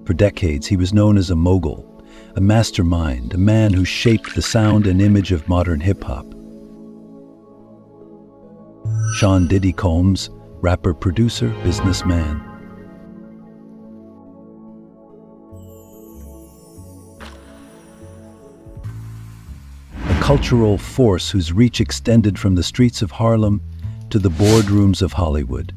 For decades, he was known as a mogul, a mastermind, a man who shaped the sound and image of modern hip-hop. Sean Diddy Combs, rapper, producer, businessman. A cultural force whose reach extended from the streets of Harlem to the boardrooms of Hollywood.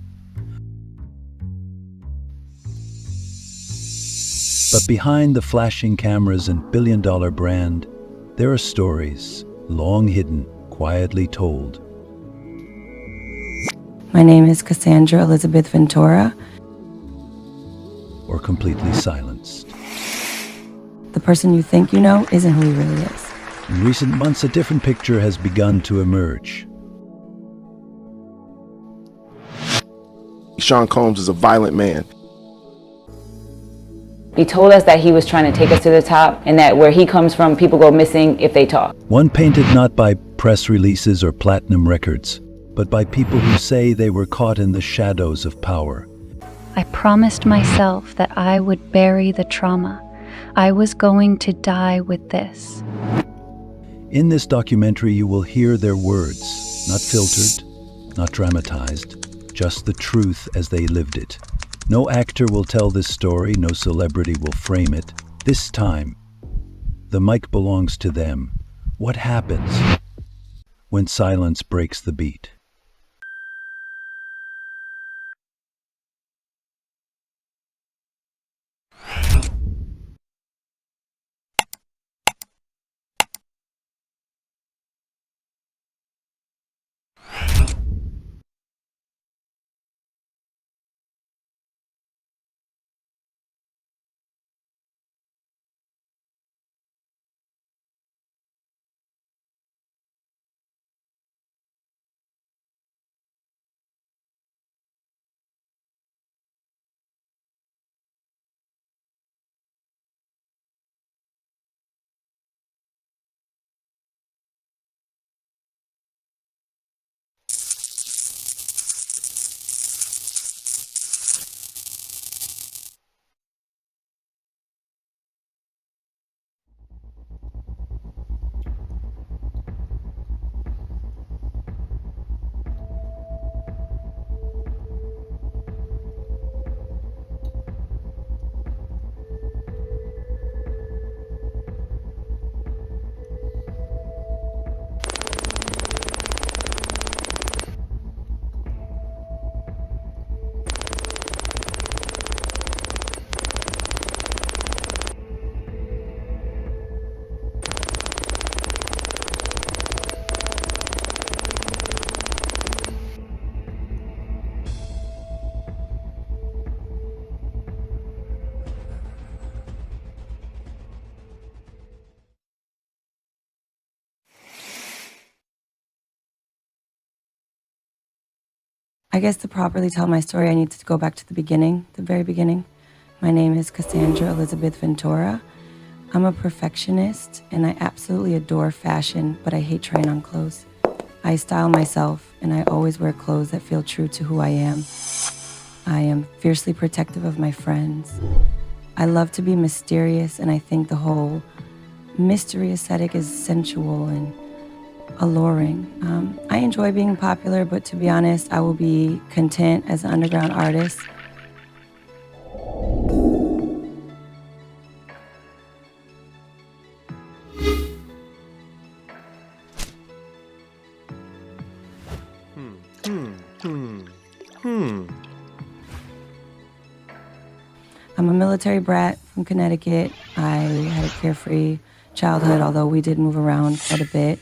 But behind the flashing cameras and billion-dollar brand, there are stories, long hidden, quietly told. My name is Cassandra Elizabeth Ventura. Or completely silenced. The person you think you know isn't who he really is. In recent months, a different picture has begun to emerge. Sean Combs is a violent man. He told us that he was trying to take us to the top and that where he comes from, people go missing if they talk. One painted not by press releases or platinum records, but by people who say they were caught in the shadows of power. I promised myself that I would bury the trauma. I was going to die with this. In this documentary, you will hear their words, not filtered, not dramatized, just the truth as they lived it. No actor will tell this story, no celebrity will frame it. This time, the mic belongs to them. What happens when silence breaks the beat? I guess to properly tell my story, I need to go back to the beginning, the very beginning. My name is Cassandra Elizabeth Ventura. I'm a perfectionist and I absolutely adore fashion, but I hate trying on clothes. I style myself and I always wear clothes that feel true to who I am. I am fiercely protective of my friends. I love to be mysterious and I think the whole mystery aesthetic is sensual and alluring. I enjoy being popular, but to be honest, I will be content as an underground artist. I'm a military brat from Connecticut. I had a carefree childhood, although we did move around quite a bit.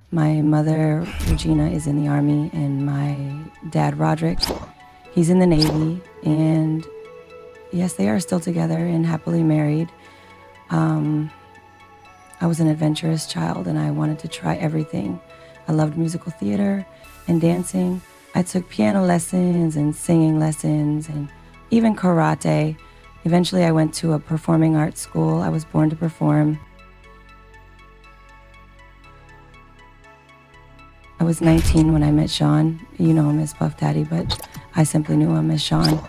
My mother, Regina, is in the Army, and my dad, Roderick, he's in the Navy, and yes, they are still together and happily married. I was an adventurous child, and I wanted to try everything. I loved musical theater and dancing. I took piano lessons and singing lessons and even karate. Eventually, I went to a performing arts school. I was born to perform. I was 19 when I met Sean. You know him as Puff Daddy, but I simply knew him as Sean.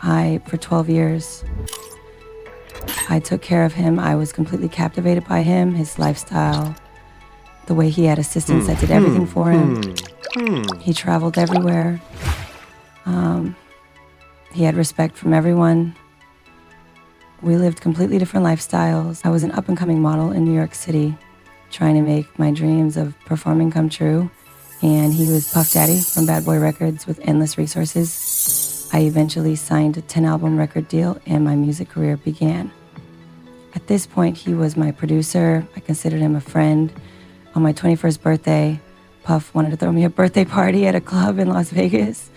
For 12 years, I took care of him. I was completely captivated by him, his lifestyle, the way he had assistants that did everything for him. He traveled everywhere. He had respect from everyone. We lived completely different lifestyles. I was an up-and-coming model in New York City, trying to make my dreams of performing come true. And he was Puff Daddy from Bad Boy Records with endless resources. I eventually signed a 10-album record deal, and my music career began. At this point, he was my producer. I considered him a friend. On my 21st birthday, Puff wanted to throw me a birthday party at a club in Las Vegas.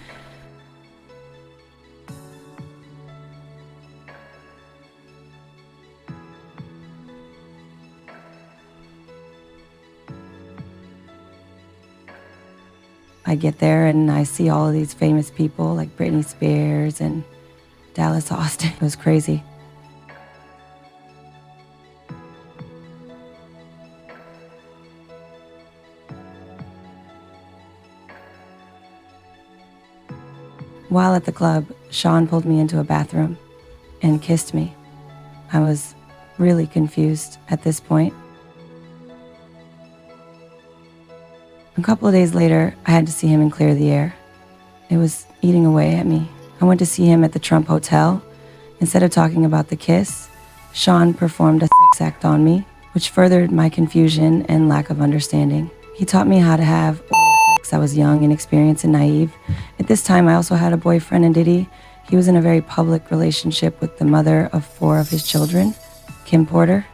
I get there and I see all of these famous people like Britney Spears and Dallas Austin. It was crazy. While at the club, Sean pulled me into a bathroom and kissed me. I was really confused at this point. A couple of days later, I had to see him in Clear the Air. It was eating away at me. I went to see him at the Trump Hotel. Instead of talking about the kiss, Sean performed a sex act on me, which furthered my confusion and lack of understanding. He taught me how to have oral sex. I was young, inexperienced, and naive. At this time, I also had a boyfriend in Diddy. He was in a very public relationship with the mother of 4 of his children, Kim Porter.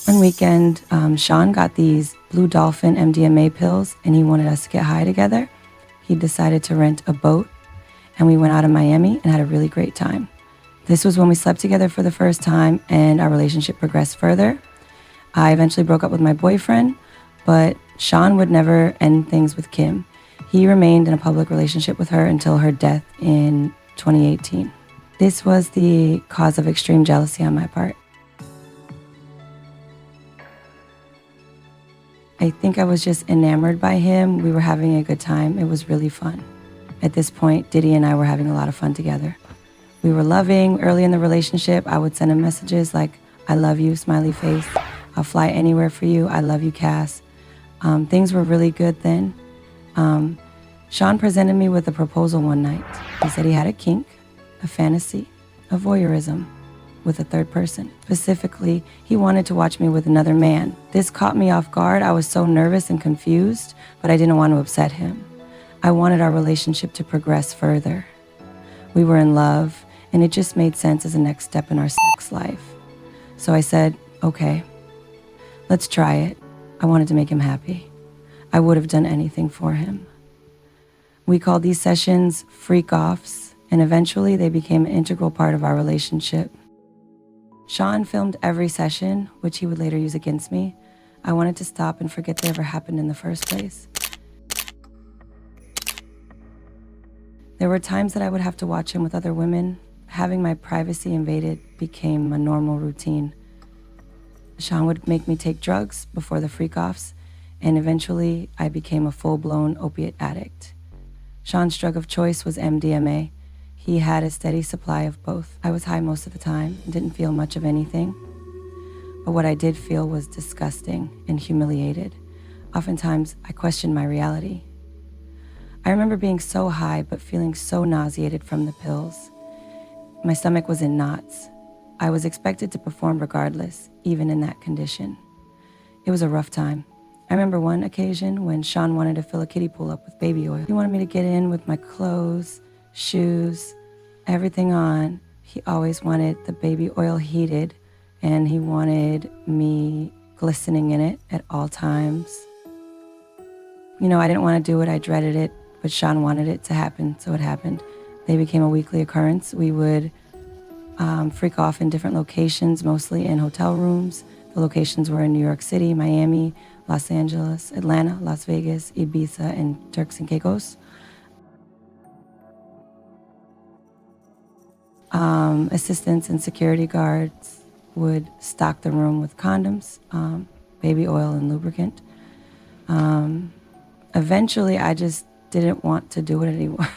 One weekend, Sean got these Blue Dolphin MDMA pills and he wanted us to get high together. He decided to rent a boat and we went out of Miami and had a really great time. This was when we slept together for the first time and our relationship progressed further. I eventually broke up with my boyfriend, but Sean would never end things with Kim. He remained in a public relationship with her until her death in 2018. This was the cause of extreme jealousy on my part. I think I was just enamored by him. We were having a good time. It was really fun. At this point, Diddy and I were having a lot of fun together. We were loving. Early in the relationship, I would send him messages like, I love you, smiley face. I'll fly anywhere for you. I love you, Cass. Things were really good then. Sean presented me with a proposal one night. He said he had a kink, a fantasy, a voyeurism with a third person. Specifically, he wanted to watch me with another man. This caught me off guard. I was so nervous and confused, but I didn't want to upset him. I wanted our relationship to progress further. We were in love, and it just made sense as a next step in our sex life. So I said, okay, let's try it. I wanted to make him happy. I would have done anything for him. We called these sessions freak-offs, and eventually they became an integral part of our relationship. Sean filmed every session, which he would later use against me. I wanted to stop and forget they ever happened in the first place. There were times that I would have to watch him with other women. Having my privacy invaded became a normal routine. Sean would make me take drugs before the freak-offs, and eventually I became a full-blown opiate addict. Sean's drug of choice was MDMA. He had a steady supply of both. I was high most of the time and didn't feel much of anything. But what I did feel was disgusting and humiliated. Oftentimes, I questioned my reality. I remember being so high but feeling so nauseated from the pills. My stomach was in knots. I was expected to perform regardless, even in that condition. It was a rough time. I remember one occasion when Sean wanted to fill a kiddie pool up with baby oil. He wanted me to get in with my clothes, shoes, everything on. He always wanted the baby oil heated, and he wanted me glistening in it at all times. You know, I didn't want to do it. I dreaded it, but Sean wanted it to happen, so it happened. They became a weekly occurrence. We would freak off in different locations, mostly in hotel rooms, The locations were in New York City, Miami, Los Angeles, Atlanta, Las Vegas, Ibiza, and Turks and Caicos. Assistants and security guards would stock the room with condoms, baby oil, and lubricant. Eventually, I just didn't want to do it anymore.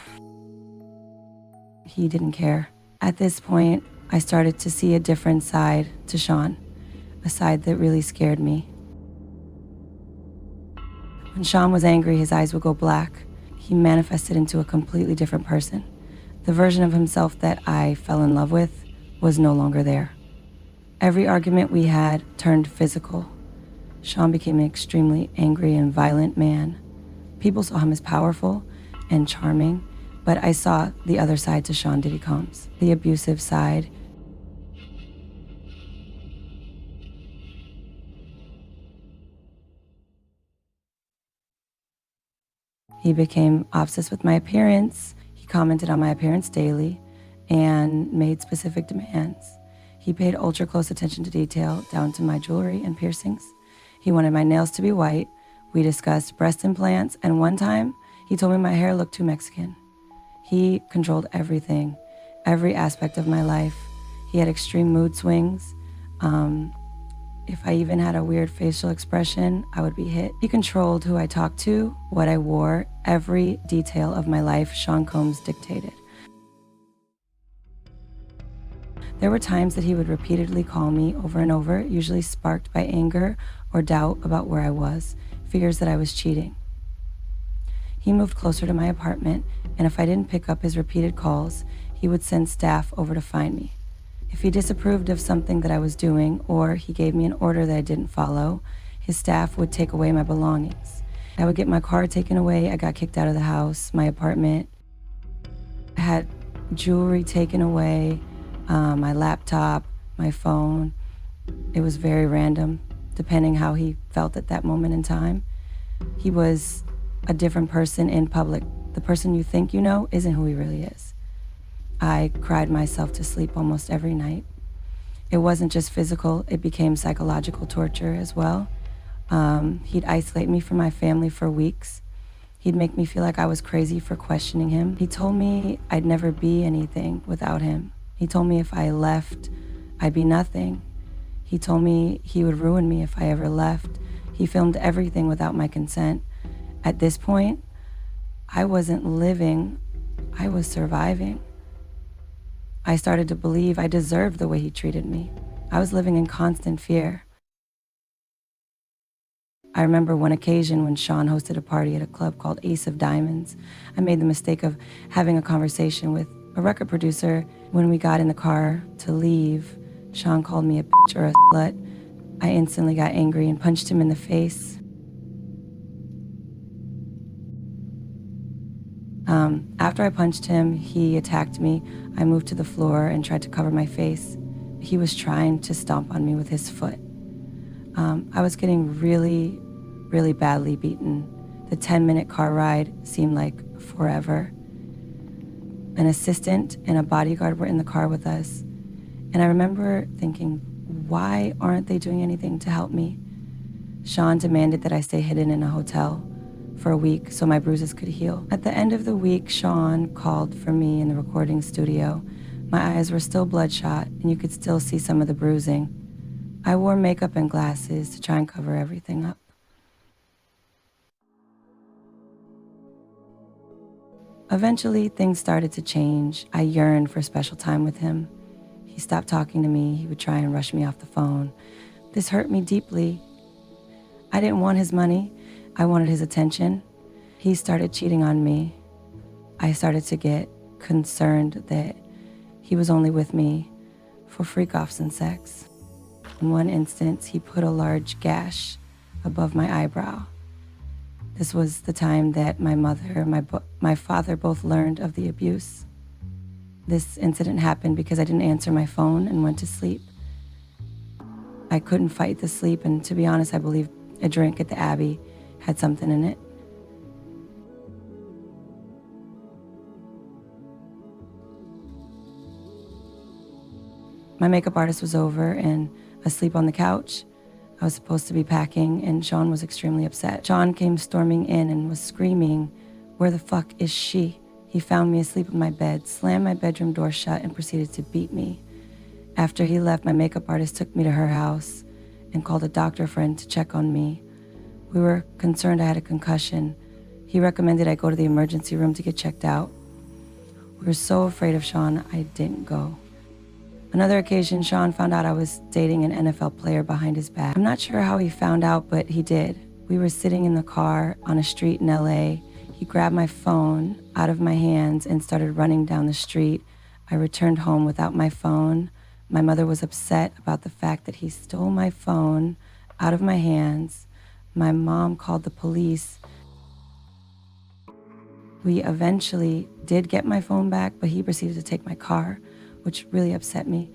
He didn't care. At this point, I started to see a different side to Sean, a side that really scared me. When Sean was angry, his eyes would go black. He manifested into a completely different person. The version of himself that I fell in love with was no longer there. Every argument we had turned physical. Sean became an extremely angry and violent man. People saw him as powerful and charming, but I saw the other side to Sean Diddy Combs, the abusive side. He became obsessed with my appearance. He commented on my appearance daily and made specific demands. He paid ultra close attention to detail, down to my jewelry and piercings. He wanted my nails to be white. We discussed breast implants, and one time, he told me my hair looked too Mexican. He controlled everything, every aspect of my life. He had extreme mood swings. If I even had a weird facial expression, I would be hit. He controlled who I talked to, what I wore, every detail of my life Sean Combs dictated. There were times that he would repeatedly call me over and over, usually sparked by anger or doubt about where I was, fears that I was cheating. He moved closer to my apartment, and if I didn't pick up his repeated calls, he would send staff over to find me. If he disapproved of something that I was doing, or he gave me an order that I didn't follow, his staff would take away my belongings. I would get my car taken away. I got kicked out of the house, my apartment. I had jewelry taken away, my laptop, my phone. It was very random, depending how he felt at that moment in time. He was a different person in public. The person you think you know isn't who he really is. I cried myself to sleep almost every night. It wasn't just physical, it became psychological torture as well. He'd isolate me from my family for weeks. He'd make me feel like I was crazy for questioning him. He told me I'd never be anything without him. He told me if I left, I'd be nothing. He told me he would ruin me if I ever left. He filmed everything without my consent. At this point, I wasn't living, I was surviving. I started to believe I deserved the way he treated me. I was living in constant fear. I remember one occasion when Sean hosted a party at a club called Ace of Diamonds. I made the mistake of having a conversation with a record producer. When we got in the car to leave, Sean called me a bitch or a slut. I instantly got angry and punched him in the face. After I punched him, he attacked me. I moved to the floor and tried to cover my face. He was trying to stomp on me with his foot. I was getting really, really badly beaten. The 10-minute car ride seemed like forever. An assistant and a bodyguard were in the car with us. And I remember thinking, why aren't they doing anything to help me? Sean demanded that I stay hidden in a hotel for a week so my bruises could heal. At the end of the week, Sean called for me in the recording studio. My eyes were still bloodshot, and you could still see some of the bruising. I wore makeup and glasses to try and cover everything up. Eventually, things started to change. I yearned for special time with him. He stopped talking to me. He would try and rush me off the phone. This hurt me deeply. I didn't want his money. I wanted his attention. He started cheating on me. I started to get concerned that he was only with me for freak-offs and sex. In one instance, he put a large gash above my eyebrow. This was the time that my mother and my father both learned of the abuse. This incident happened because I didn't answer my phone and went to sleep. I couldn't fight the sleep, and to be honest, I believe a drink at the Abbey had something in it. My makeup artist was over and asleep on the couch. I was supposed to be packing, and Sean was extremely upset. Sean came storming in and was screaming, "Where the fuck is she?" He found me asleep in my bed, slammed my bedroom door shut, and proceeded to beat me. After he left, my makeup artist took me to her house and called a doctor friend to check on me. We were concerned I had a concussion. He recommended I go to the emergency room to get checked out. We were so afraid of Sean, I didn't go. Another occasion, Sean found out I was dating an NFL player behind his back. I'm not sure how he found out, but he did. We were sitting in the car on a street in LA. He grabbed my phone out of my hands and started running down the street. I returned home without my phone. My mother was upset about the fact that he stole my phone out of my hands. My mom called the police. We eventually did get my phone back, but he proceeded to take my car, which really upset me.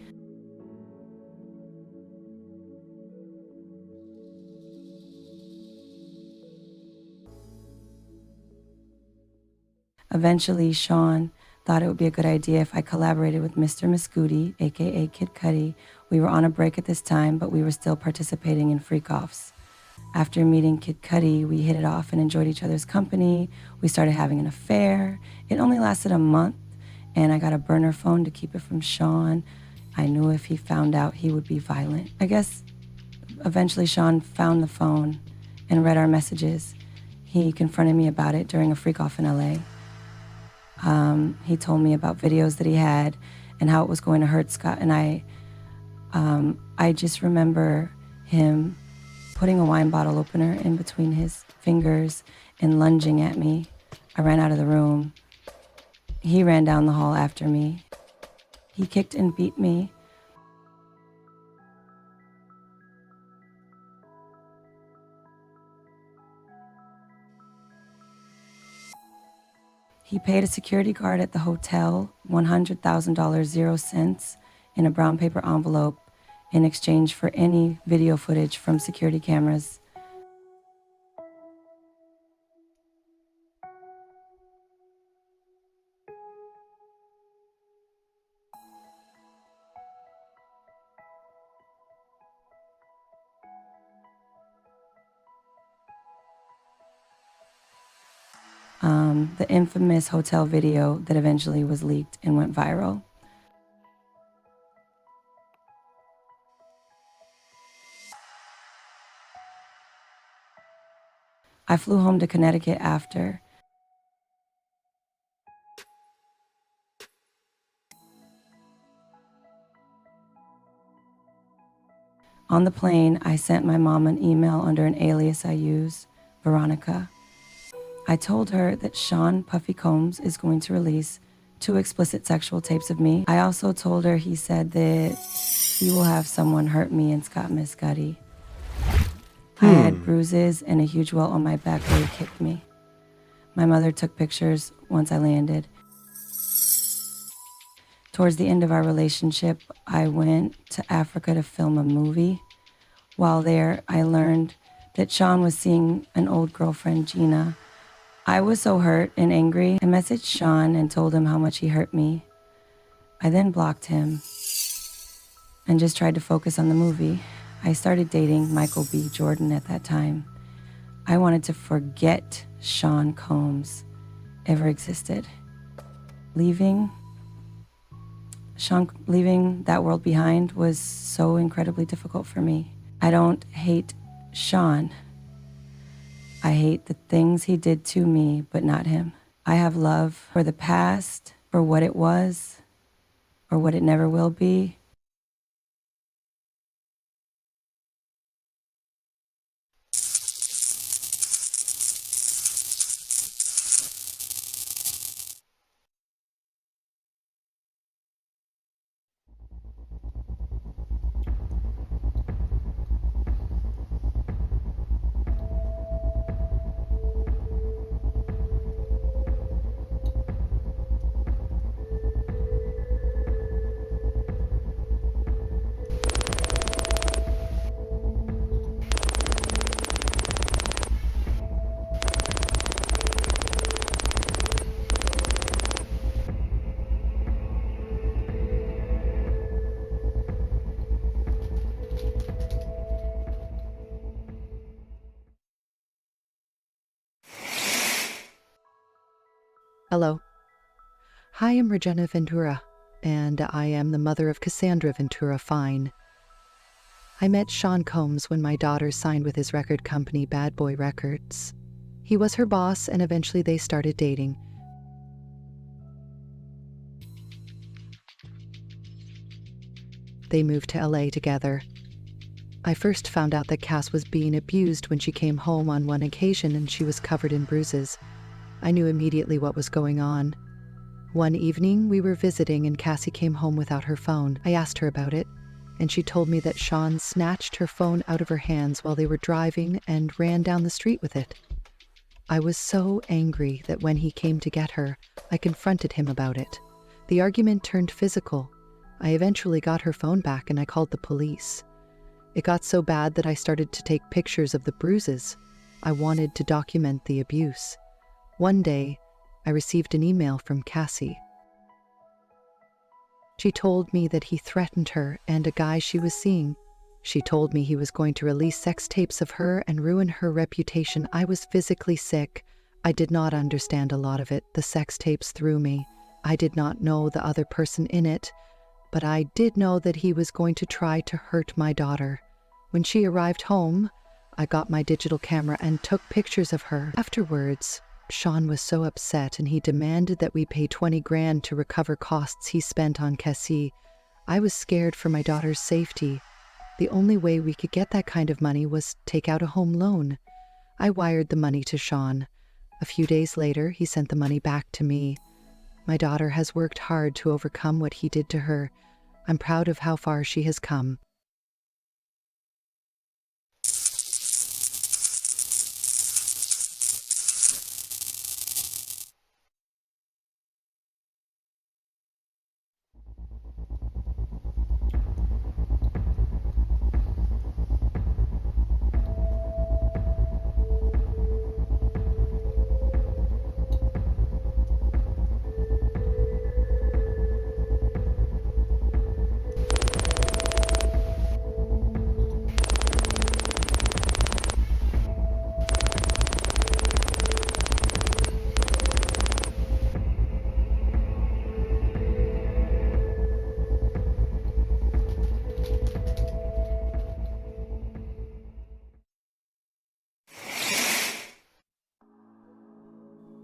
Eventually, Sean thought it would be a good idea if I collaborated with Mr. Muscooty, aka Kid Cudi. We were on a break at this time, but we were still participating in freak-offs. After meeting Kid Cudi, we hit it off and enjoyed each other's company. We started having an affair. It only lasted a month, and I got a burner phone to keep it from Sean. I knew if he found out, he would be violent. I guess eventually Sean found the phone and read our messages. He confronted me about it during a freak-off in LA. He told me about videos that he had and how it was going to hurt Scott. And I just remember him putting a wine bottle opener in between his fingers and lunging at me. I ran out of the room. He ran down the hall after me. He kicked and beat me. He paid a security guard at the hotel $100,000 0 cents in a brown paper envelope in exchange for any video footage from security cameras. The infamous hotel video that eventually was leaked and went viral. I flew home to Connecticut after. On the plane, I sent my mom an email under an alias I use, Veronica. I told her that Sean Puffy Combs is going to release 2 explicit sexual tapes of me. I also told her he said that he will have someone hurt me and Scott Muscooty. I had bruises and a huge welt on my back where he kicked me. My mother took pictures once I landed. Towards the end of our relationship, I went to Africa to film a movie. While there, I learned that Sean was seeing an old girlfriend, Gina. I was so hurt and angry. I messaged Sean and told him how much he hurt me. I then blocked him and just tried to focus on the movie. I started dating Michael B. Jordan at that time. I wanted to forget Sean Combs ever existed. Leaving that world behind was so incredibly difficult for me. I don't hate Sean. I hate the things he did to me, but not him. I have love for the past, for what it was, or what it never will be. Hello. Hi, I'm Regina Ventura, and I am the mother of Cassandra Ventura Fine. I met Sean Combs when my daughter signed with his record company, Bad Boy Records. He was her boss, and eventually they started dating. They moved to LA together. I first found out that Cass was being abused when she came home on one occasion and she was covered in bruises. I knew immediately what was going on. One evening, we were visiting and Cassie came home without her phone. I asked her about it, and she told me that Sean snatched her phone out of her hands while they were driving and ran down the street with it. I was so angry that when he came to get her, I confronted him about it. The argument turned physical. I eventually got her phone back and I called the police. It got so bad that I started to take pictures of the bruises. I wanted to document the abuse. One day, I received an email from Cassie. She told me that he threatened her and a guy she was seeing. She told me he was going to release sex tapes of her and ruin her reputation. I was physically sick. I did not understand a lot of it. The sex tapes threw me. I did not know the other person in it, but I did know that he was going to try to hurt my daughter. When she arrived home, I got my digital camera and took pictures of her. Afterwards, Sean was so upset and he demanded that we pay 20 grand to recover costs he spent on Cassie. I was scared for my daughter's safety. The only way we could get that kind of money was take out a home loan. I wired the money to Sean. A few days later, he sent the money back to me. My daughter has worked hard to overcome what he did to her. I'm proud of how far she has come.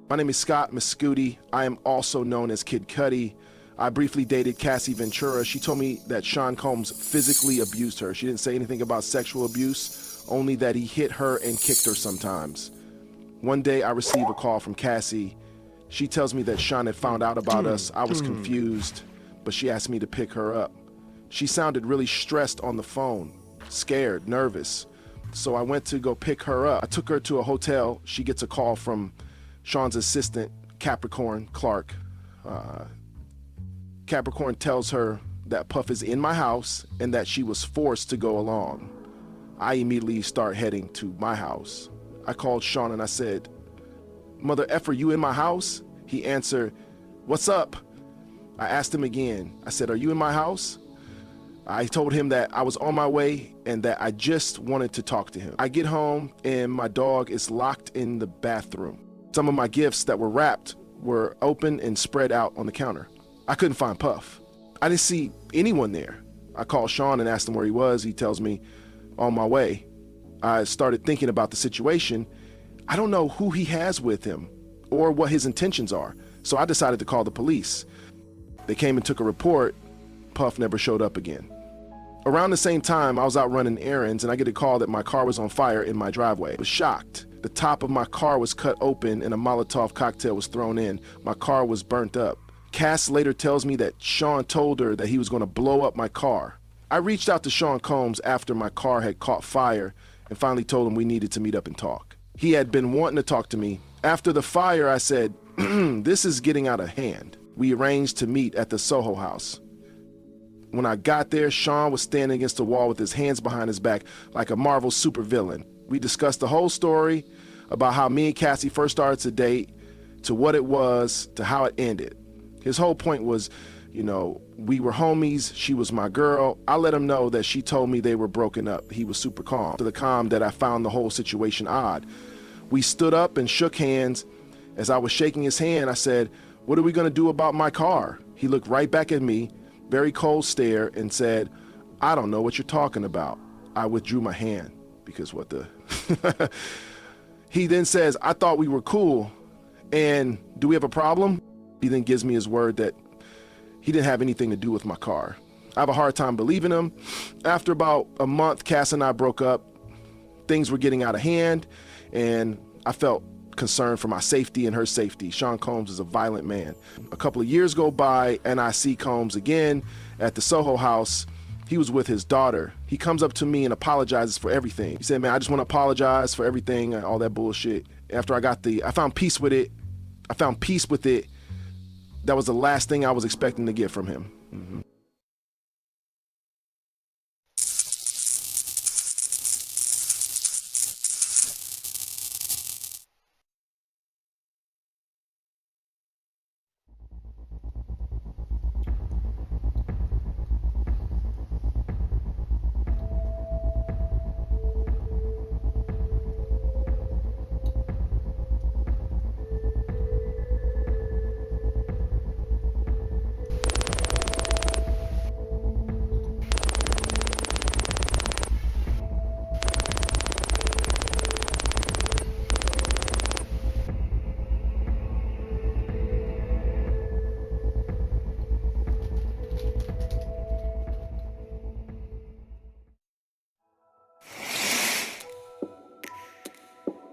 My name is Scott Mascuti. I am also known as Kid Cudi. I briefly dated Cassie Ventura. She told me that Sean Combs physically abused her. She didn't say anything about sexual abuse, only that he hit her and kicked her sometimes. One day I received a call from Cassie. She tells me that Sean had found out about us. I was confused, but she asked me to pick her up. She sounded really stressed on the phone, scared, nervous. So I went to go pick her up. I took her to a hotel. She gets a call from Sean's assistant, Capricorn Clark. Capricorn tells her that Puff is in my house and that she was forced to go along. I immediately start heading to my house. I called Sean and I said, "Mother effer, you in my house?" He answered, "What's up?" I asked him again. I said, "Are you in my house?" I told him that I was on my way and that I just wanted to talk to him. I get home and my dog is locked in the bathroom. Some of my gifts that were wrapped were open and spread out on the counter. I couldn't find Puff. I didn't see anyone there. I called Sean and asked him where he was. He tells me, "On my way." I started thinking about the situation. I don't know who he has with him or what his intentions are. So I decided to call the police. They came and took a report. Puff never showed up again. Around the same time, I was out running errands and I get a call that my car was on fire in my driveway. I was shocked. The top of my car was cut open and a Molotov cocktail was thrown in. My car was burnt up. Cass later tells me that Sean told her that he was going to blow up my car. I reached out to Sean Combs after my car had caught fire and finally told him we needed to meet up and talk. He had been wanting to talk to me. After the fire, I said, "This is getting out of hand." We arranged to meet at the Soho house. When I got there, Sean was standing against the wall with his hands behind his back like a Marvel supervillain. We discussed the whole story about how me and Cassie first started to date, to what it was, to how it ended. His whole point was, we were homies, she was my girl. I let him know that she told me they were broken up. He was super calm. To the calm that I found the whole situation odd. We stood up and shook hands, As I was shaking his hand, I said, "What are we going to do about my car?" He looked right back at me, very cold stare, and said, "I don't know what you're talking about." I withdrew my hand because what the... He then says, "I thought we were cool, and do we have a problem?" He then gives me his word that he didn't have anything to do with my car. I have a hard time believing him. After about a month, Cass and I broke up. Things were getting out of hand, and I felt concerned for my safety and her safety. Sean Combs is a violent man. A couple of years go by, and I see Combs again at the Soho house. He was with his daughter. He comes up to me and apologizes for everything. He said, "Man, I just want to apologize for everything," all that bullshit. After I found peace with it. That was the last thing I was expecting to get from him. Mm-hmm.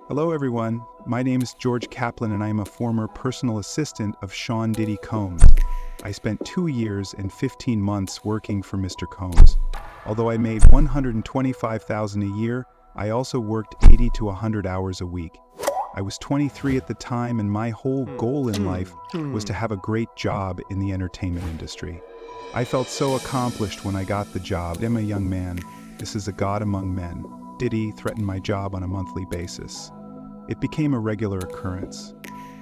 Hello everyone, my name is George Kaplan and I am a former personal assistant of Sean Diddy Combs. I spent 2 years and 15 months working for Mr. Combs. Although I made $125,000 a year, I also worked 80 to 100 hours a week. I was 23 at the time and my whole goal in life was to have a great job in the entertainment industry. I felt so accomplished when I got the job. I'm a young man. This is a god among men. Diddy threatened my job on a monthly basis. It became a regular occurrence.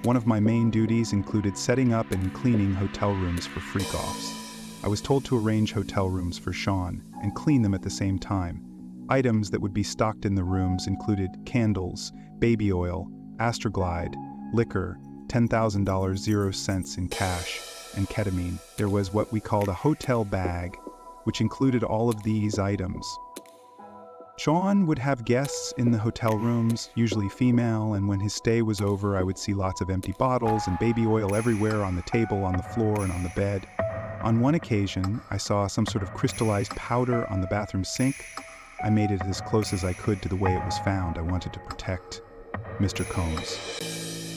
One of my main duties included setting up and cleaning hotel rooms for freak-offs. I was told to arrange hotel rooms for Sean and clean them at the same time. Items that would be stocked in the rooms included candles, baby oil, Astroglide, liquor, $10,000 0 cents in cash, and ketamine. There was what we called a hotel bag, which included all of these items. Sean would have guests in the hotel rooms, usually female, and when his stay was over, I would see lots of empty bottles and baby oil everywhere on the table, on the floor, and on the bed. On one occasion, I saw some sort of crystallized powder on the bathroom sink. I made it as close as I could to the way it was found. I wanted to protect Mr. Combs.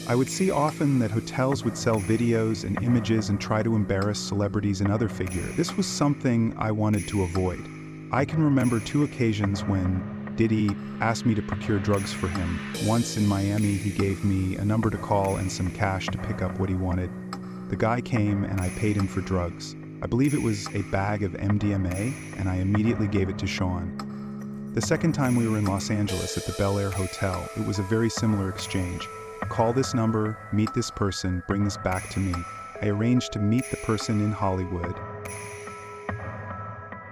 I would see often that hotels would sell videos and images and try to embarrass celebrities and other figures. This was something I wanted to avoid. I can remember 2 occasions when Diddy asked me to procure drugs for him. Once in Miami, he gave me a number to call and some cash to pick up what he wanted. The guy came and I paid him for drugs. I believe it was a bag of MDMA, and I immediately gave it to Sean. The second time we were in Los Angeles at the Bel Air Hotel, it was a very similar exchange. Call this number, meet this person, bring this back to me. I arranged to meet the person in Hollywood.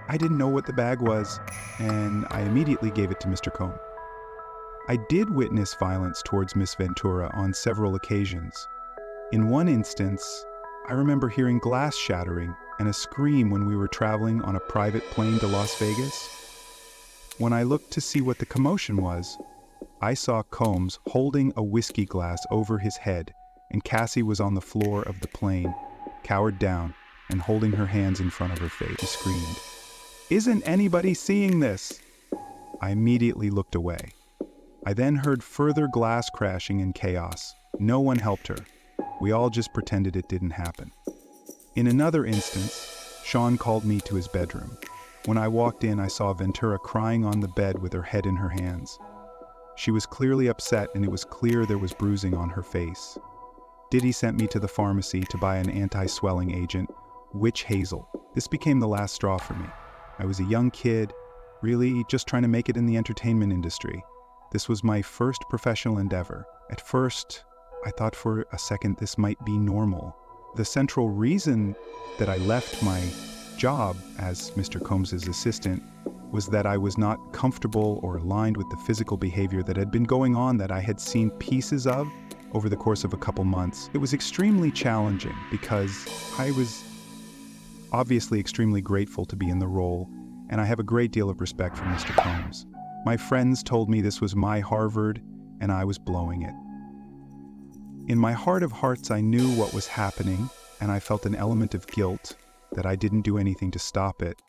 I didn't know what the bag was, and I immediately gave it to Mr. Combs. I did witness violence towards Miss Ventura on several occasions. In one instance, I remember hearing glass shattering and a scream when we were traveling on a private plane to Las Vegas. When I looked to see what the commotion was, I saw Combs holding a whiskey glass over his head, and Cassie was on the floor of the plane, cowered down and holding her hands in front of her face. She screamed, "Isn't anybody seeing this?" I immediately looked away. I then heard further glass crashing and chaos. No one helped her. We all just pretended it didn't happen. In another instance, Sean called me to his bedroom. When I walked in, I saw Ventura crying on the bed with her head in her hands. She was clearly upset, and it was clear there was bruising on her face. Diddy sent me to the pharmacy to buy an anti-swelling agent, witch hazel. This became the last straw for me. I was a young kid, really just trying to make it in the entertainment industry. This was my first professional endeavor. At first, I thought for a second this might be normal. The central reason that I left my job as Mr. Combs' assistant was that I was not comfortable or aligned with the physical behavior that had been going on, that I had seen pieces of over the course of a couple months. It was extremely challenging because I was obviously extremely grateful to be in the role, and I have a great deal of respect for Mr. Combs. My friends told me this was my Harvard, and I was blowing it. In my heart of hearts, I knew what was happening, and I felt an element of guilt that I didn't do anything to stop it.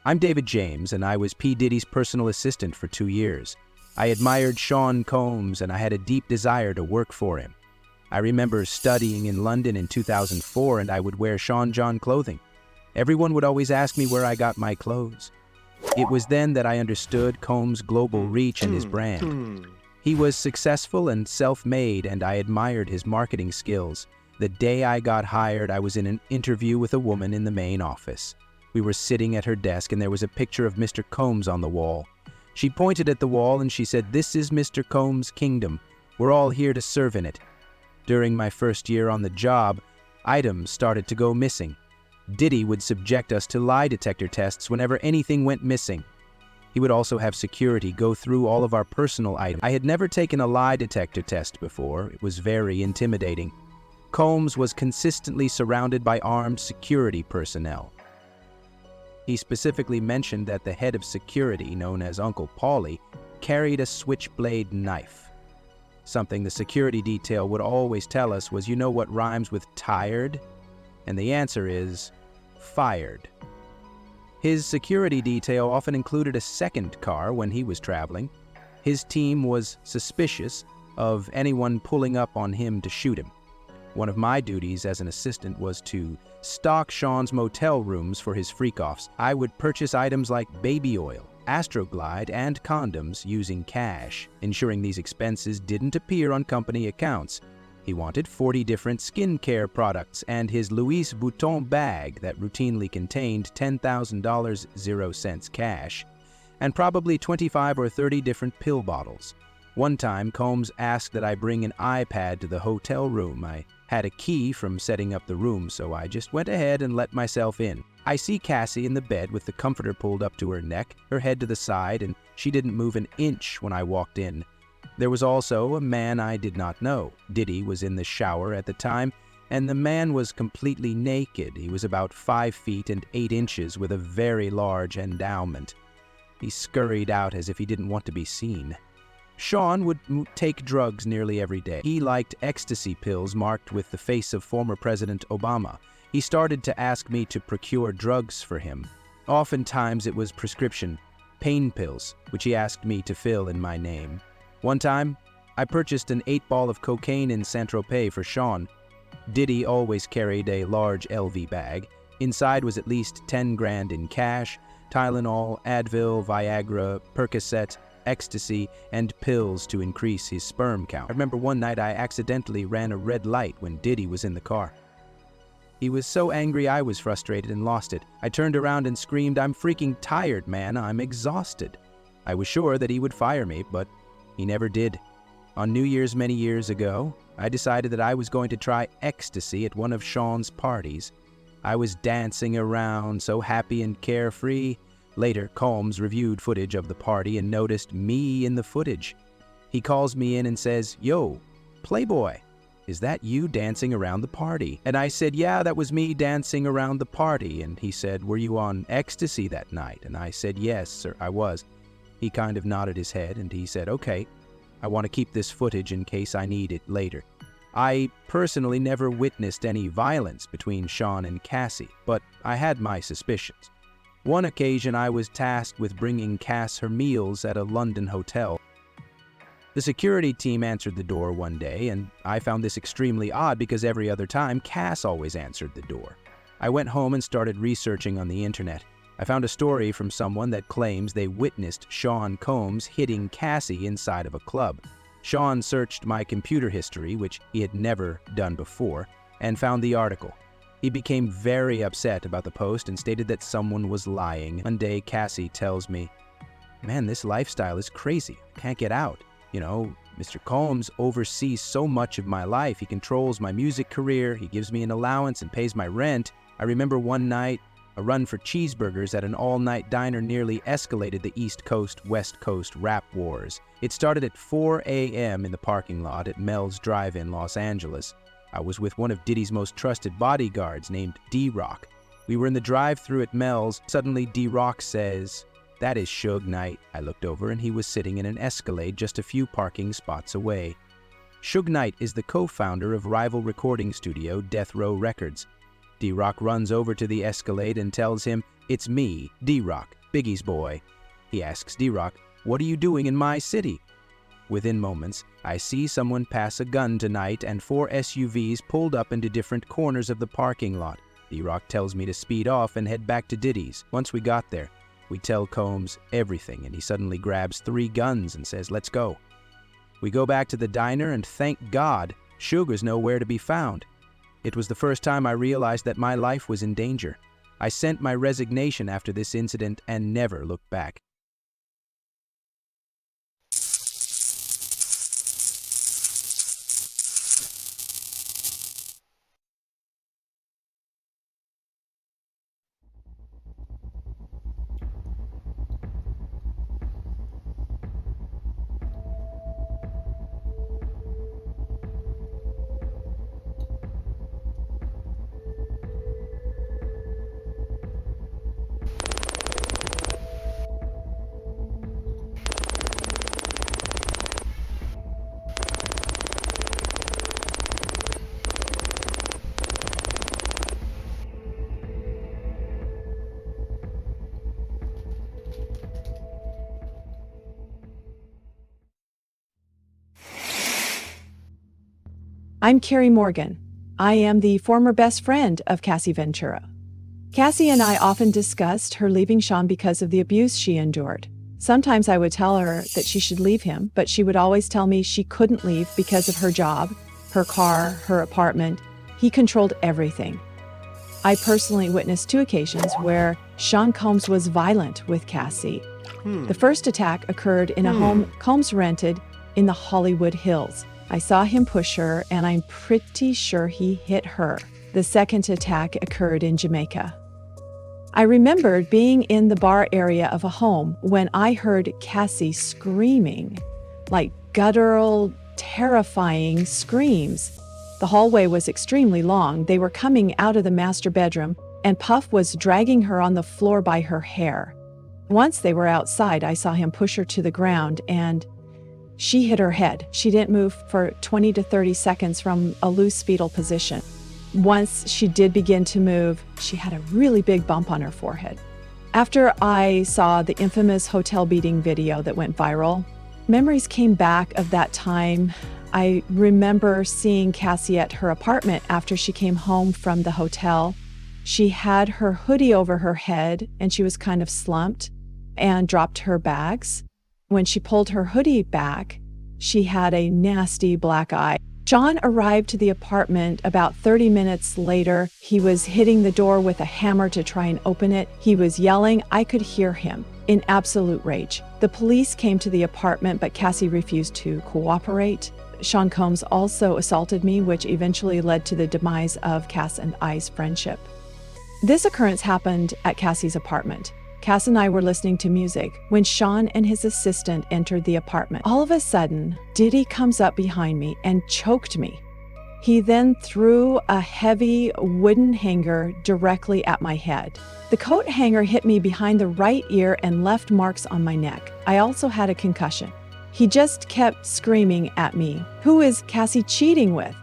I'm David James, and I was P. Diddy's personal assistant for 2 years. I admired Sean Combs, and I had a deep desire to work for him. I remember studying in London in 2004, and I would wear Sean John clothing. Everyone would always ask me where I got my clothes. It was then that I understood Combs' global reach and his brand. He was successful and self-made, and I admired his marketing skills. The day I got hired, I was in an interview with a woman in the main office. We were sitting at her desk, and there was a picture of Mr. Combs on the wall. She pointed at the wall and she said, "This is Mr. Combs' kingdom. We're all here to serve in it." During my first year on the job, items started to go missing. Diddy would subject us to lie detector tests whenever anything went missing. He would also have security go through all of our personal items. I had never taken a lie detector test before. It was very intimidating. Combs was consistently surrounded by armed security personnel. He specifically mentioned that the head of security, known as Uncle Paulie, carried a switchblade knife. Something the security detail would always tell us was, you know what rhymes with tired? And the answer is fired. His security detail often included a second car when he was traveling. His team was suspicious of anyone pulling up on him to shoot him. One of my duties as an assistant was to stock Sean's motel rooms for his freak-offs. I would purchase items like baby oil, Astroglide, and condoms using cash, ensuring these expenses didn't appear on company accounts. He wanted 40 different skincare products and his Louis Vuitton bag that routinely contained $10,000 0 cents cash, and probably 25 or 30 different pill bottles. One time, Combs asked that I bring an iPad to the hotel room. I had a key from setting up the room, so I just went ahead and let myself in. I see Cassie in the bed with the comforter pulled up to her neck, her head to the side, and she didn't move an inch when I walked in. There was also a man I did not know. Diddy was in the shower at the time, and the man was completely naked. He was about 5 feet and 8 inches with a very large endowment. He scurried out as if he didn't want to be seen. Sean would take drugs nearly every day. He liked ecstasy pills marked with the face of former President Obama. He started to ask me to procure drugs for him. Oftentimes it was prescription pain pills, which he asked me to fill in my name. One time, I purchased an 8-ball of cocaine in Saint-Tropez for Sean. Diddy always carried a large LV bag. Inside was at least 10 grand in cash, Tylenol, Advil, Viagra, Percocet, ecstasy, and pills to increase his sperm count. I remember one night I accidentally ran a red light when Diddy was in the car. He was so angry I was frustrated and lost it. I turned around and screamed, "I'm freaking tired, man. I'm exhausted." I was sure that he would fire me, but he never did. On New Year's many years ago, I decided that I was going to try ecstasy at one of Sean's parties. I was dancing around, so happy and carefree. Later, Combs reviewed footage of the party and noticed me in the footage. He calls me in and says, "Yo, Playboy, is that you dancing around the party?" And I said, "Yeah, that was me dancing around the party." And he said, "Were you on ecstasy that night?" And I said, "Yes, sir, I was." He kind of nodded his head and he said, "Okay, I want to keep this footage in case I need it later." I personally never witnessed any violence between Sean and Cassie, but I had my suspicions. One occasion I was tasked with bringing Cass her meals at a London hotel. The security team answered the door one day, and I found this extremely odd because every other time Cass always answered the door. I went home and started researching on the internet. I found a story from someone that claims they witnessed Sean Combs hitting Cassie inside of a club. Sean searched my computer history, which he had never done before, and found the article. He became very upset about the post and stated that someone was lying. One day, Cassie tells me, "Man, this lifestyle is crazy. I can't get out. You know, Mr. Combs oversees so much of my life. He controls my music career. He gives me an allowance and pays my rent. I remember one night, a run for cheeseburgers at an all-night diner nearly escalated the East Coast-West Coast rap wars. It started at 4 a.m. in the parking lot at Mel's Drive-In, Los Angeles. I was with one of Diddy's most trusted bodyguards named D-Rock. We were in the drive-thru at Mel's. Suddenly, D-Rock says, 'That is Suge Knight.' I looked over and he was sitting in an Escalade just a few parking spots away. Suge Knight is the co-founder of rival recording studio Death Row Records. D-Rock runs over to the Escalade and tells him, 'It's me, D-Rock, Biggie's boy.' He asks D-Rock, 'What are you doing in my city?' Within moments, I see someone pass a gun tonight and 4 SUVs pulled up into different corners of the parking lot. D-Rock tells me to speed off and head back to Diddy's. Once we got there, we tell Combs everything and he suddenly grabs 3 guns and says, 'Let's go.' We go back to the diner and thank God, Suge is nowhere to be found. It was the first time I realized that my life was in danger. I sent my resignation after this incident and never looked back. I'm Carrie Morgan. I am the former best friend of Cassie Ventura. Cassie and I often discussed her leaving Sean because of the abuse she endured. Sometimes I would tell her that she should leave him, but she would always tell me she couldn't leave because of her job, her car, her apartment. He controlled everything. I personally witnessed 2 occasions where Sean Combs was violent with Cassie. The first attack occurred in a home Combs rented in the Hollywood Hills. I saw him push her, and I'm pretty sure he hit her. The second attack occurred in Jamaica. I remembered being in the bar area of a home when I heard Cassie screaming, like guttural, terrifying screams. The hallway was extremely long. They were coming out of the master bedroom, and Puff was dragging her on the floor by her hair. Once they were outside, I saw him push her to the ground, and she hit her head. She didn't move for 20 to 30 seconds from a loose fetal position. Once she did begin to move, she had a really big bump on her forehead. After I saw the infamous hotel beating video that went viral, memories came back of that time. I remember seeing Cassie at her apartment after she came home from the hotel. She had her hoodie over her head and she was kind of slumped and dropped her bags. When she pulled her hoodie back, she had a nasty black eye. Sean arrived to the apartment about 30 minutes later. He was hitting the door with a hammer to try and open it. He was yelling. I could hear him in absolute rage. The police came to the apartment, but Cassie refused to cooperate. Sean Combs also assaulted me, which eventually led to the demise of Cass and I's friendship. This occurrence happened at Cassie's apartment. Cass and I were listening to music when Sean and his assistant entered the apartment. All of a sudden, Diddy comes up behind me and choked me. He then threw a heavy wooden hanger directly at my head. The coat hanger hit me behind the right ear and left marks on my neck. I also had a concussion. He just kept screaming at me, "Who is Cassie cheating with?"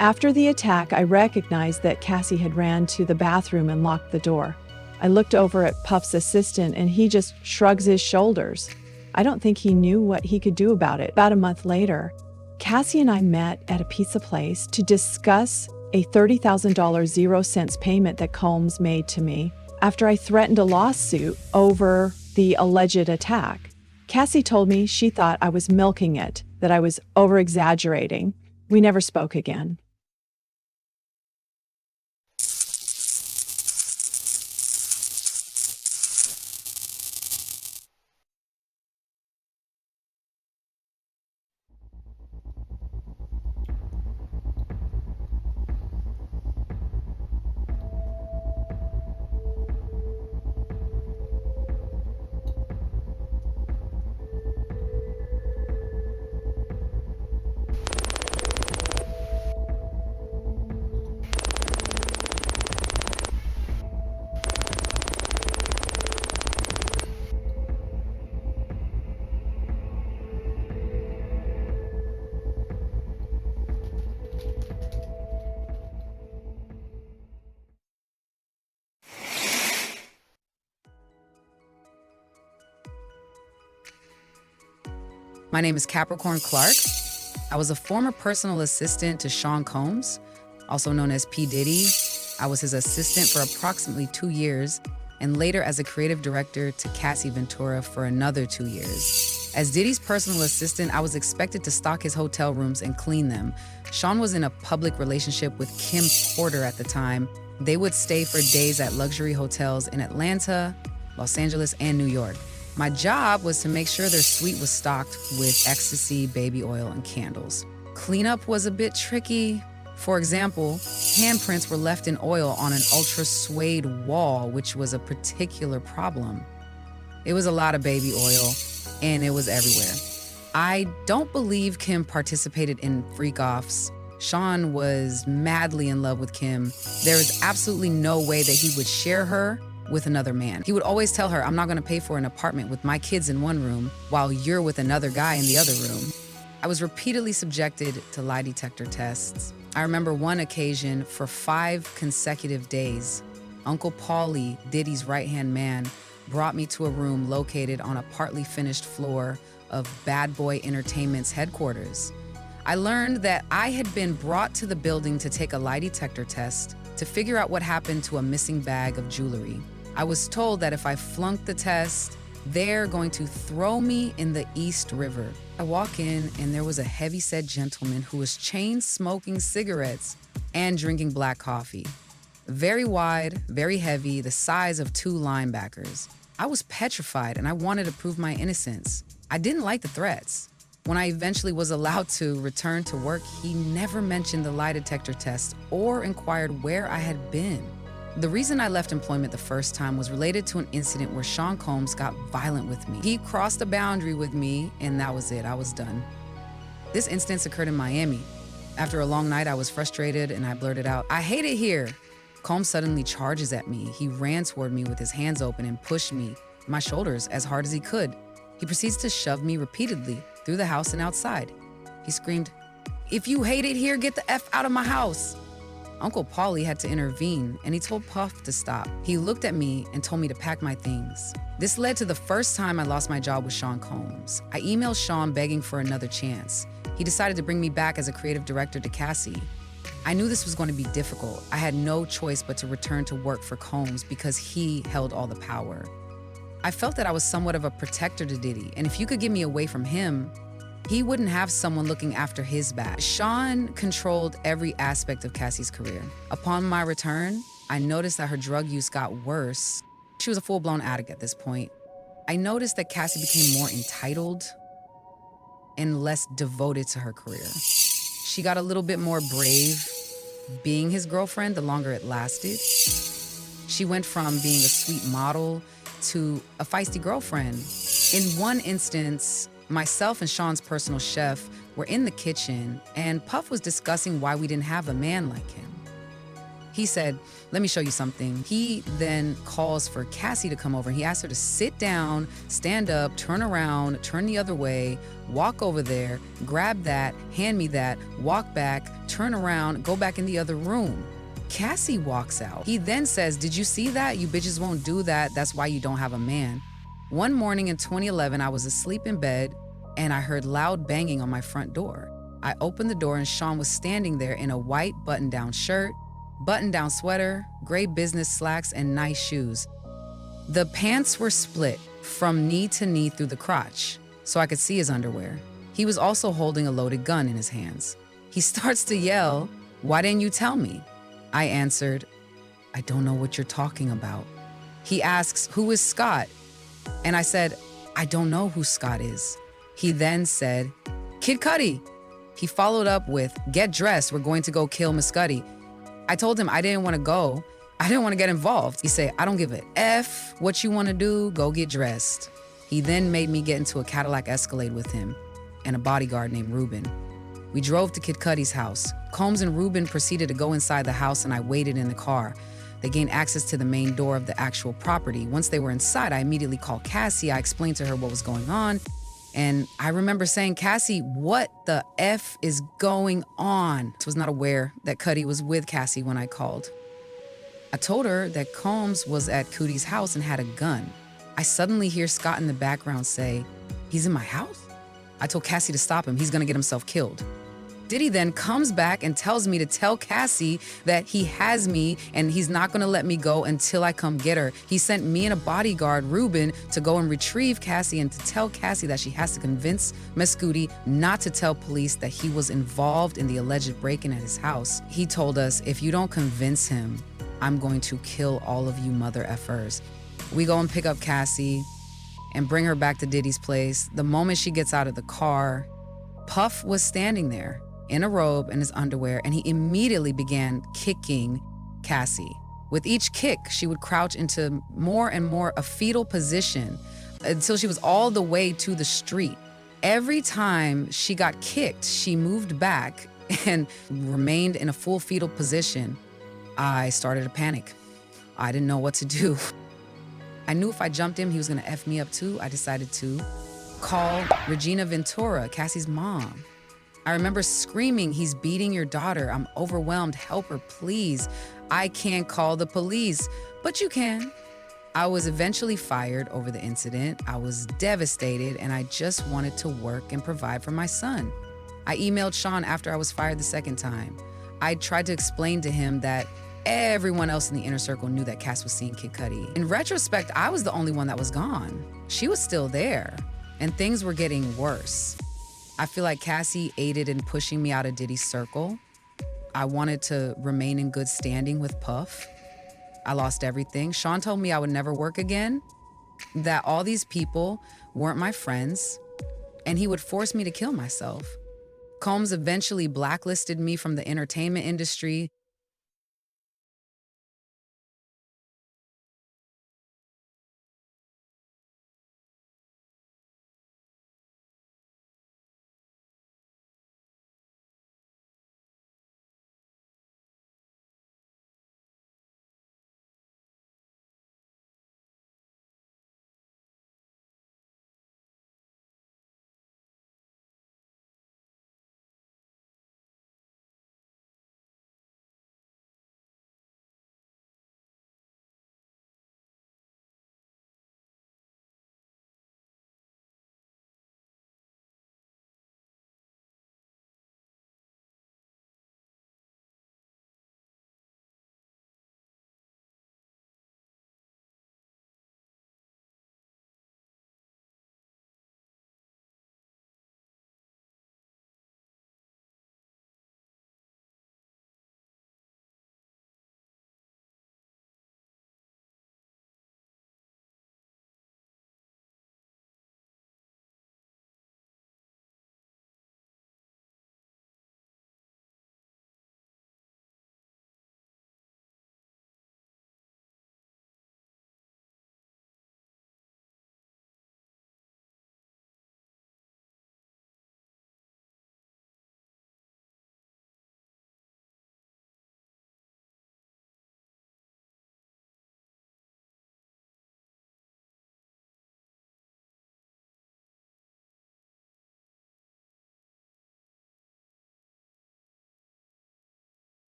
After the attack, I recognized that Cassie had ran to the bathroom and locked the door. I looked over at Puff's assistant and he just shrugs his shoulders. I don't think he knew what he could do about it. About a month later, Cassie and I met at a pizza place to discuss a $30,000 0 cents payment that Combs made to me after I threatened a lawsuit over the alleged attack. Cassie told me she thought I was milking it, that I was over-exaggerating. We never spoke again. My name is Capricorn Clark. I was a former personal assistant to Sean Combs, also known as P. Diddy. I was his assistant for approximately 2 years, and later as a creative director to Cassie Ventura for another 2 years. As Diddy's personal assistant, I was expected to stock his hotel rooms and clean them. Sean was in a public relationship with Kim Porter at the time. They would stay for days at luxury hotels in Atlanta, Los Angeles, and New York. My job was to make sure their suite was stocked with ecstasy, baby oil, and candles. Cleanup was a bit tricky. For example, handprints were left in oil on an ultra suede wall, which was a particular problem. It was a lot of baby oil, and it was everywhere. I don't believe Kim participated in freak-offs. Sean was madly in love with Kim. There is absolutely no way that he would share her with another man. He would always tell her, I'm not gonna pay for an apartment with my kids in one room while you're with another guy in the other room. I was repeatedly subjected to lie detector tests. I remember one occasion for 5 consecutive days, Uncle Paulie, Diddy's right-hand man, brought me to a room located on a partly finished floor of Bad Boy Entertainment's headquarters. I learned that I had been brought to the building to take a lie detector test to figure out what happened to a missing bag of jewelry. I was told that if I flunked the test, they're going to throw me in the East River. I walk in and there was a heavy-set gentleman who was chain smoking cigarettes and drinking black coffee. Very wide, very heavy, the size of 2 linebackers. I was petrified and I wanted to prove my innocence. I didn't like the threats. When I eventually was allowed to return to work, he never mentioned the lie detector test or inquired where I had been. The reason I left employment the first time was related to an incident where Sean Combs got violent with me. He crossed a boundary with me, and that was it. I was done. This instance occurred in Miami. After a long night, I was frustrated, and I blurted out, "I hate it here." Combs suddenly charges at me. He ran toward me with his hands open and pushed me, my shoulders, as hard as he could. He proceeds to shove me repeatedly through the house and outside. He screamed, "If you hate it here, get the F out of my house." Uncle Paulie had to intervene, and he told Puff to stop. He looked at me and told me to pack my things. This led to the first time I lost my job with Sean Combs. I emailed Sean begging for another chance. He decided to bring me back as a creative director to Cassie. I knew this was going to be difficult. I had no choice but to return to work for Combs because he held all the power. I felt that I was somewhat of a protector to Diddy, and if you could get me away from him, he wouldn't have someone looking after his back. Sean controlled every aspect of Cassie's career. Upon my return, I noticed that her drug use got worse. She was a full-blown addict at this point. I noticed that Cassie became more entitled and less devoted to her career. She got a little bit more brave being his girlfriend the longer it lasted. She went from being a sweet model to a feisty girlfriend. In one instance, myself and Sean's personal chef were in the kitchen, and Puff was discussing why we didn't have a man like him. He said, "Let me show you something." He then calls for Cassie to come over. He asked her to sit down, stand up, turn around, turn the other way, walk over there, grab that, hand me that, walk back, turn around, go back in the other room. Cassie walks out. He then says, "Did you see that? You bitches won't do that. That's why you don't have a man." One morning in 2011, I was asleep in bed and I heard loud banging on my front door. I opened the door and Sean was standing there in a white button-down shirt, button-down sweater, gray business slacks, and nice shoes. The pants were split from knee to knee through the crotch, so I could see his underwear. He was also holding a loaded gun in his hands. He starts to yell, "Why didn't you tell me?" I answered, "I don't know what you're talking about." He asks, "Who is Scott?" And I said, "I don't know who Scott is." He then said, "Kid Cudi." He followed up with, "Get dressed, we're going to go kill Miss Cudi." I told him I didn't want to go. I didn't want to get involved. He said, "I don't give a F what you want to do, go get dressed." He then made me get into a Cadillac Escalade with him and a bodyguard named Ruben. We drove to Kid Cudi's house. Combs and Ruben proceeded to go inside the house and I waited in the car. They gained access to the main door of the actual property. Once they were inside, I immediately called Cassie. I explained to her what was going on. And I remember saying, "Cassie, what the F is going on?" I was not aware that Cudi was with Cassie when I called. I told her that Combs was at Cudi's house and had a gun. I suddenly hear Scott in the background say, "He's in my house?" I told Cassie to stop him. He's gonna get himself killed. Diddy then comes back and tells me to tell Cassie that he has me and he's not gonna let me go until I come get her. He sent me and a bodyguard, Ruben, to go and retrieve Cassie and to tell Cassie that she has to convince Mescudi not to tell police that he was involved in the alleged break-in at his house. He told us, "If you don't convince him, I'm going to kill all of you mother effers." We go and pick up Cassie and bring her back to Diddy's place. The moment she gets out of the car, Puff was standing there in a robe and his underwear, and he immediately began kicking Cassie. With each kick, she would crouch into more and more a fetal position until she was all the way to the street. Every time she got kicked, she moved back and remained in a full fetal position. I started to panic. I didn't know what to do. I knew if I jumped him, he was gonna F me up too. I decided to call Regina Ventura, Cassie's mom. I remember screaming, "He's beating your daughter. I'm overwhelmed. Help her, please. I can't call the police." "But you can." I was eventually fired over the incident. I was devastated and I just wanted to work and provide for my son. I emailed Sean after I was fired the second time. I tried to explain to him that everyone else in the inner circle knew that Cass was seeing Kid Cudi. In retrospect, I was the only one that was gone. She was still there and things were getting worse. I feel like Cassie aided in pushing me out of Diddy's circle. I wanted to remain in good standing with Puff. I lost everything. Sean told me I would never work again, that all these people weren't my friends, and he would force me to kill myself. Combs eventually blacklisted me from the entertainment industry.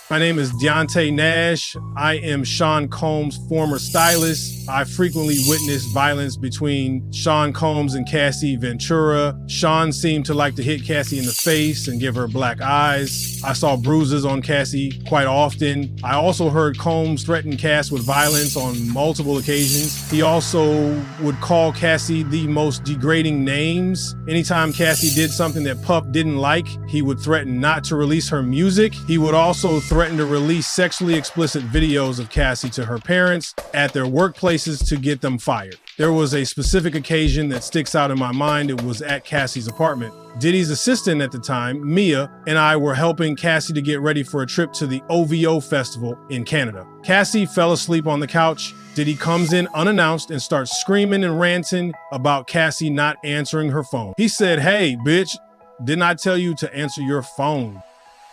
My name is Deontay Nash. I am Sean Combs' former stylist. I frequently witnessed violence between Sean Combs and Cassie Ventura. Sean seemed to like to hit Cassie in the face and give her black eyes. I saw bruises on Cassie quite often. I also heard Combs threaten Cass with violence on multiple occasions. He also would call Cassie the most degrading names. Anytime Cassie did something that Puff didn't like, he would threaten not to release her music. He would also threatened to release sexually explicit videos of Cassie to her parents at their workplaces to get them fired. There was a specific occasion that sticks out in my mind. It was at Cassie's apartment. Diddy's assistant at the time, Mia, and I were helping Cassie to get ready for a trip to the OVO festival in Canada. Cassie fell asleep on the couch. Diddy comes in unannounced and starts screaming and ranting about Cassie not answering her phone. He said, "Hey, bitch, didn't I tell you to answer your phone?"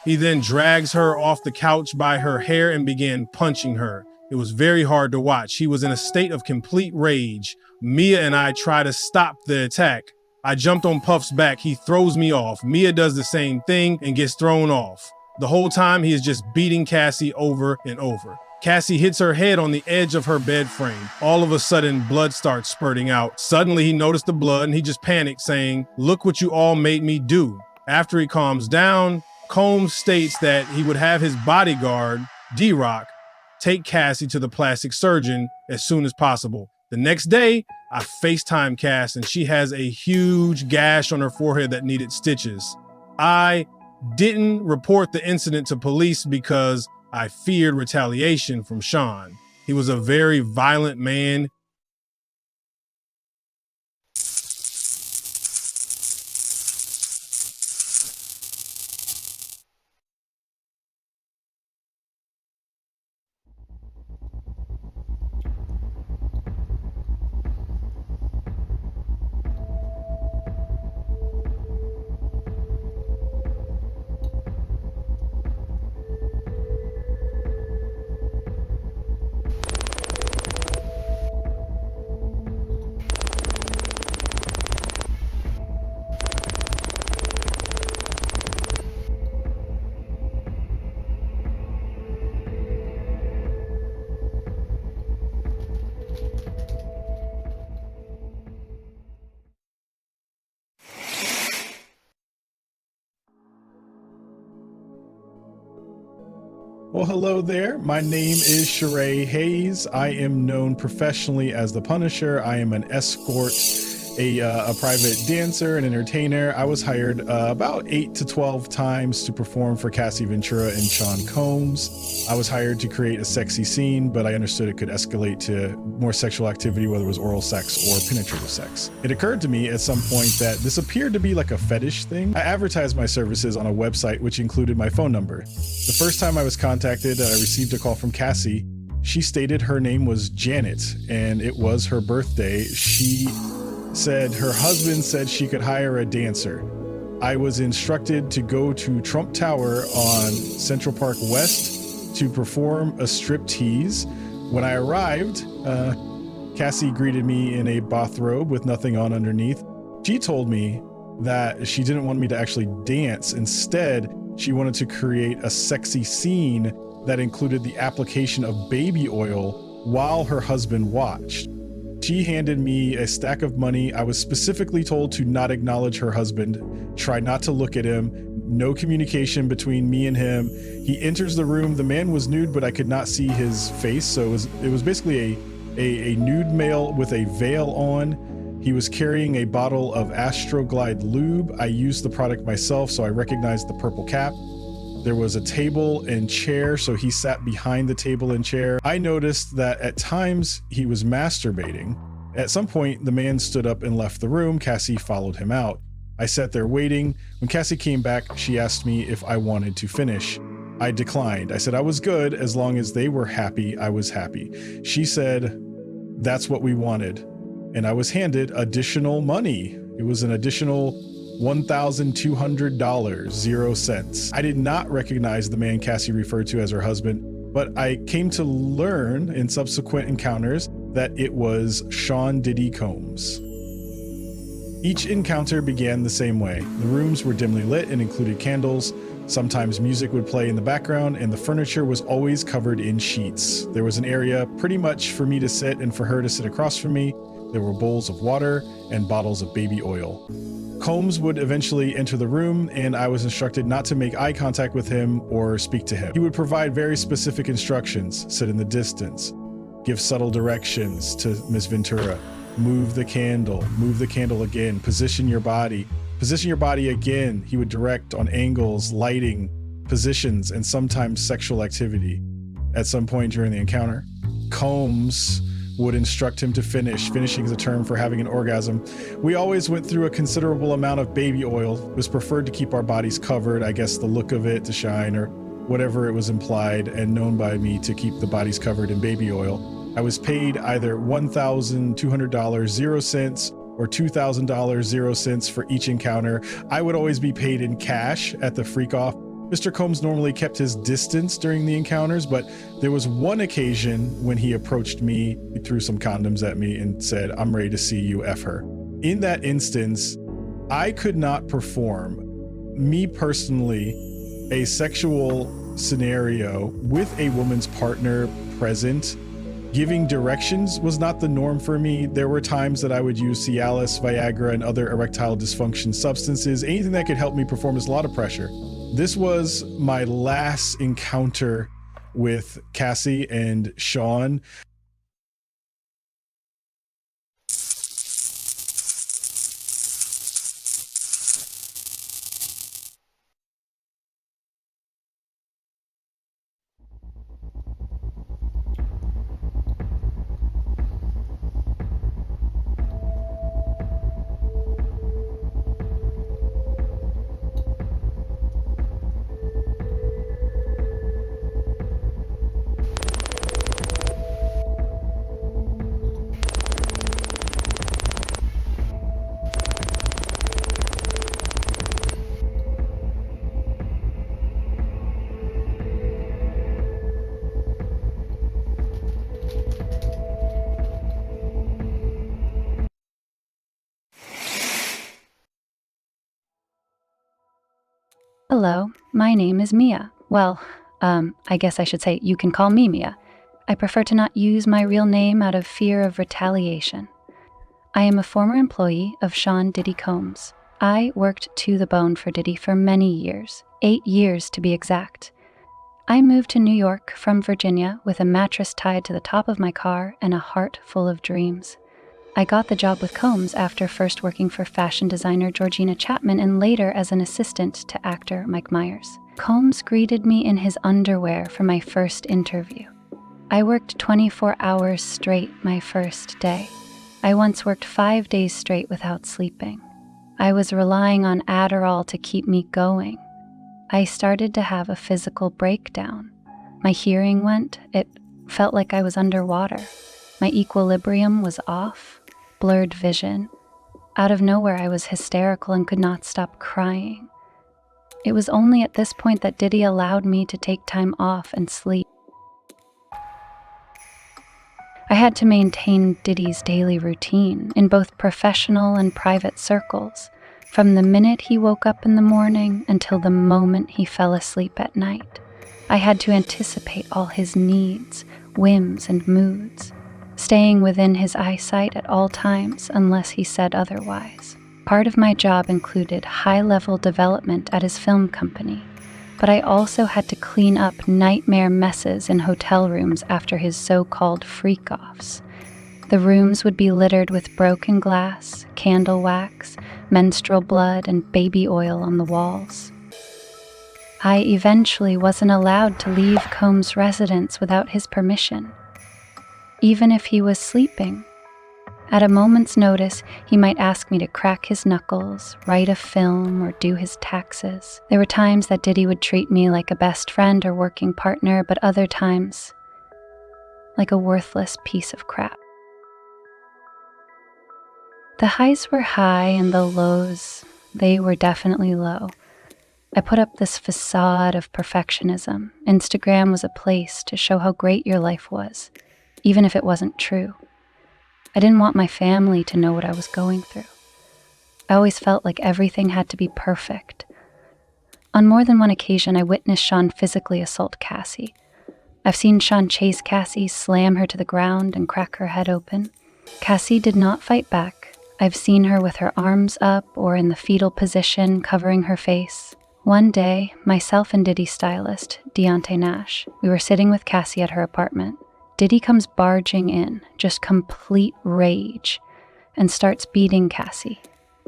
He then drags her off the couch by her hair and began punching her. It was very hard to watch. She was in a state of complete rage. Mia and I try to stop the attack. I jumped on Puff's back. He throws me off. Mia does the same thing and gets thrown off. The whole time he is just beating Cassie over and over. Cassie hits her head on the edge of her bed frame. All of a sudden, blood starts spurting out. Suddenly he noticed the blood and he just panicked, saying, "Look what you all made me do." After he calms down, Combs states that he would have his bodyguard, D-Rock, take Cassie to the plastic surgeon as soon as possible. The next day, I FaceTime Cass and she has a huge gash on her forehead that needed stitches. I didn't report the incident to police because I feared retaliation from Sean. He was a very violent man. Well, hello there. My name is Sheree Hayes. I am known professionally as the Punisher. I am an escort, a private dancer, an entertainer. I was hired about 8 to 12 times to perform for Cassie Ventura and Sean Combs. I was hired to create a sexy scene, but I understood it could escalate to more sexual activity, whether it was oral sex or penetrative sex. It occurred to me at some point that this appeared to be like a fetish thing. I advertised my services on a website which included my phone number. The first time I was contacted, I received a call from Cassie. She stated her name was Janet and it was her birthday. She said her husband said she could hire a dancer. I was instructed to go to Trump Tower on Central Park West to perform a striptease. When I arrived, Cassie greeted me in a bathrobe with nothing on underneath. She told me that she didn't want me to actually dance. Instead, she wanted to create a sexy scene that included the application of baby oil while her husband watched. She handed me a stack of money. I was specifically told to not acknowledge her husband, try not to look at him, no communication between me and him. He enters the room. The man was nude, but I could not see his face. So it was basically a nude male with a veil on. He was carrying a bottle of Astroglide lube. I used the product myself, so I recognized the purple cap. There was a table and chair, so he sat behind the table and chair. I noticed that at times he was masturbating. At some point, the man stood up and left the room. Cassie followed him out. I sat there waiting. When Cassie came back, she asked me if I wanted to finish. I declined. I said I was good. As long as they were happy, I was happy. She said, that's what we wanted. And I was handed additional money. It was an additional $1,200, 0 cents. I did not recognize the man Cassie referred to as her husband, but I came to learn in subsequent encounters that it was Sean Diddy Combs. Each encounter began the same way. The rooms were dimly lit and included candles. Sometimes music would play in the background, and the furniture was always covered in sheets. There was an area pretty much for me to sit and for her to sit across from me. There were bowls of water and bottles of baby oil. Combs would eventually enter the room, and I was instructed not to make eye contact with him or speak to him. He would provide very specific instructions: sit in the distance, give subtle directions to Miss Ventura, move the candle again, position your body again. He would direct on angles, lighting, positions, and sometimes sexual activity. At some point during the encounter, Combs would instruct him to finish. Finishing is a term for having an orgasm. We always went through a considerable amount of baby oil. It was preferred to keep our bodies covered, I guess the look of it to shine, or whatever it was implied and known by me to keep the bodies covered in baby oil. I was paid either $1,200, 0 cents, or $2,000, 0 cents for each encounter. I would always be paid in cash at the freak off. Mr. Combs normally kept his distance during the encounters, but there was one occasion when he approached me, he threw some condoms at me and said, "I'm ready to see you F her." In that instance, I could not perform, me personally, a sexual scenario with a woman's partner present. Giving directions was not the norm for me. There were times that I would use Cialis, Viagra, and other erectile dysfunction substances. Anything that could help me perform is a lot of pressure. This was my last encounter with Cassie and Sean. Hello, my name is Mia. Well, I guess I should say you can call me Mia. I prefer to not use my real name out of fear of retaliation. I am a former employee of Sean Diddy Combs. I worked to the bone for Diddy for many years, 8 years to be exact. I moved to New York from Virginia with a mattress tied to the top of my car and a heart full of dreams. I got the job with Combs after first working for fashion designer Georgina Chapman and later as an assistant to actor Mike Myers. Combs greeted me in his underwear for my first interview. I worked 24 hours straight my first day. I once worked 5 days straight without sleeping. I was relying on Adderall to keep me going. I started to have a physical breakdown. My hearing went. It felt like I was underwater. My equilibrium was off. Blurred vision. Out of nowhere, I was hysterical and could not stop crying. It was only at this point that Diddy allowed me to take time off and sleep. I had to maintain Diddy's daily routine in both professional and private circles, from the minute he woke up in the morning until the moment he fell asleep at night. I had to anticipate all his needs, whims, and moods, staying within his eyesight at all times unless he said otherwise. Part of my job included high-level development at his film company, but I also had to clean up nightmare messes in hotel rooms after his so-called freak-offs. The rooms would be littered with broken glass, candle wax, menstrual blood, and baby oil on the walls. I eventually wasn't allowed to leave Combs' residence without his permission, even if he was sleeping. At a moment's notice, he might ask me to crack his knuckles, write a film, or do his taxes. There were times that Diddy would treat me like a best friend or working partner, but other times, like a worthless piece of crap. The highs were high and the lows, they were definitely low. I put up this facade of perfectionism. Instagram was a place to show how great your life was, even if it wasn't true. I didn't want my family to know what I was going through. I always felt like everything had to be perfect. On more than one occasion, I witnessed Sean physically assault Cassie. I've seen Sean chase Cassie, slam her to the ground, and crack her head open. Cassie did not fight back. I've seen her with her arms up or in the fetal position, covering her face. One day, myself and Diddy's stylist, Deontay Nash, we were sitting with Cassie at her apartment. Diddy comes barging in, just complete rage, and starts beating Cassie.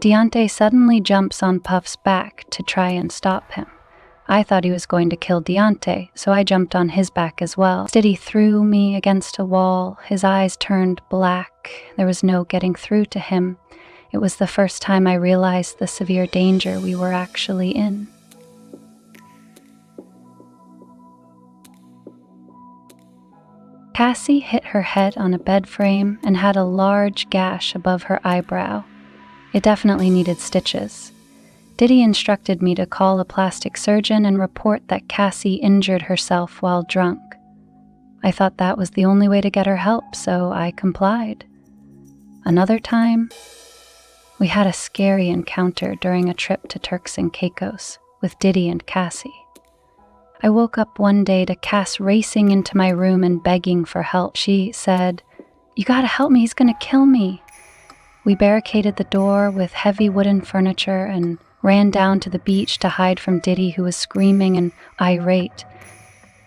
Deontay suddenly jumps on Puff's back to try and stop him. I thought he was going to kill Deontay, so I jumped on his back as well. Diddy threw me against a wall. His eyes turned black. There was no getting through to him. It was the first time I realized the severe danger we were actually in. Cassie hit her head on a bed frame and had a large gash above her eyebrow. It definitely needed stitches. Diddy instructed me to call a plastic surgeon and report that Cassie injured herself while drunk. I thought that was the only way to get her help, so I complied. Another time, we had a scary encounter during a trip to Turks and Caicos with Diddy and Cassie. I woke up one day to Cass racing into my room and begging for help. She said, "You gotta help me, he's gonna kill me." We barricaded the door with heavy wooden furniture and ran down to the beach to hide from Diddy, who was screaming and irate.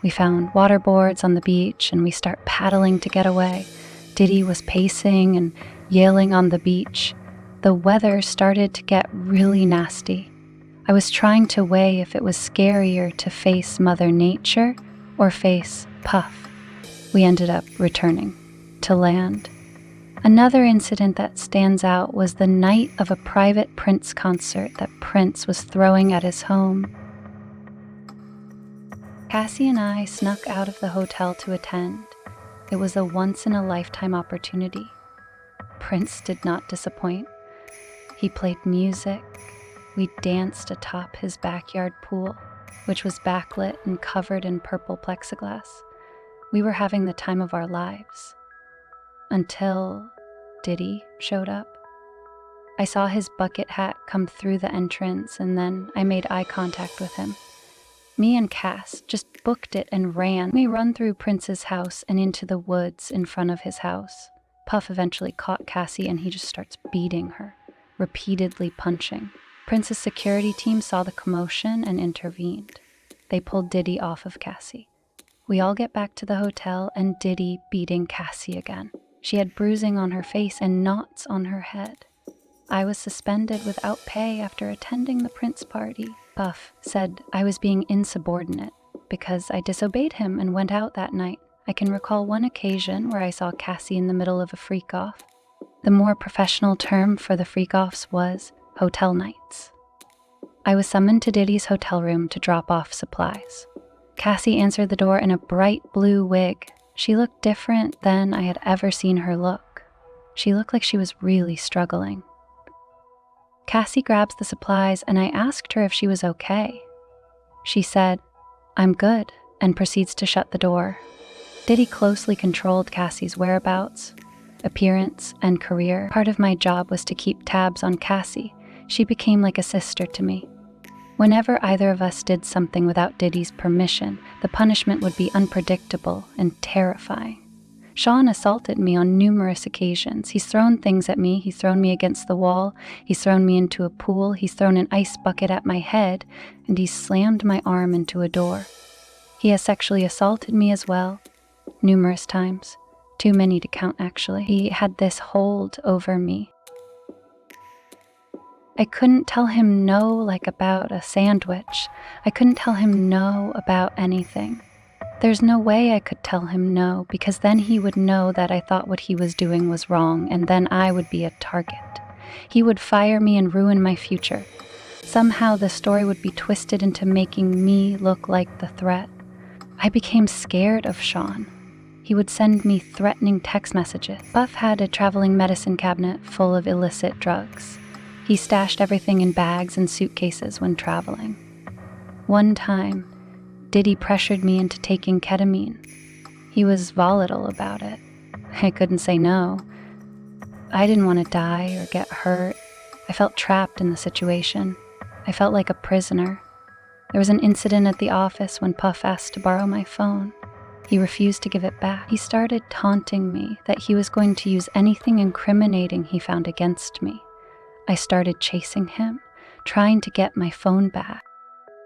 We found waterboards on the beach and we start paddling to get away. Diddy was pacing and yelling on the beach. The weather started to get really nasty. I was trying to weigh if it was scarier to face Mother Nature or face Puff. We ended up returning to land. Another incident that stands out was the night of a private Prince concert that Prince was throwing at his home. Cassie and I snuck out of the hotel to attend. It was a once-in-a-lifetime opportunity. Prince did not disappoint. He played music. We danced atop his backyard pool, which was backlit and covered in purple plexiglass. We were having the time of our lives. Until Diddy showed up. I saw his bucket hat come through the entrance, and then I made eye contact with him. Me and Cass just booked it and ran. We run through Prince's house and into the woods in front of his house. Puff eventually caught Cassie and he just starts beating her, repeatedly punching. Prince's security team saw the commotion and intervened. They pulled Diddy off of Cassie. We all get back to the hotel and Diddy beating Cassie again. She had bruising on her face and knots on her head. I was suspended without pay after attending the Prince party. Puff said I was being insubordinate because I disobeyed him and went out that night. I can recall one occasion where I saw Cassie in the middle of a freak-off. The more professional term for the freak-offs was hotel nights. I was summoned to Diddy's hotel room to drop off supplies. Cassie answered the door in a bright blue wig. She looked different than I had ever seen her look. She looked like she was really struggling. Cassie grabs the supplies and I asked her if she was okay. She said, "I'm good," and proceeds to shut the door. Diddy closely controlled Cassie's whereabouts, appearance, and career. Part of my job was to keep tabs on Cassie. She became like a sister to me. Whenever either of us did something without Diddy's permission, the punishment would be unpredictable and terrifying. Sean assaulted me on numerous occasions. He's thrown things at me. He's thrown me against the wall. He's thrown me into a pool. He's thrown an ice bucket at my head, and he's slammed my arm into a door. He has sexually assaulted me as well, numerous times. Too many to count, actually. He had this hold over me. I couldn't tell him no like about a sandwich. I couldn't tell him no about anything. There's no way I could tell him no, because then he would know that I thought what he was doing was wrong, and then I would be a target. He would fire me and ruin my future. Somehow the story would be twisted into making me look like the threat. I became scared of Sean. He would send me threatening text messages. Buff had a traveling medicine cabinet full of illicit drugs. He stashed everything in bags and suitcases when traveling. One time, Diddy pressured me into taking ketamine. He was volatile about it. I couldn't say no. I didn't want to die or get hurt. I felt trapped in the situation. I felt like a prisoner. There was an incident at the office when Puff asked to borrow my phone. He refused to give it back. He started taunting me that he was going to use anything incriminating he found against me. I started chasing him, trying to get my phone back.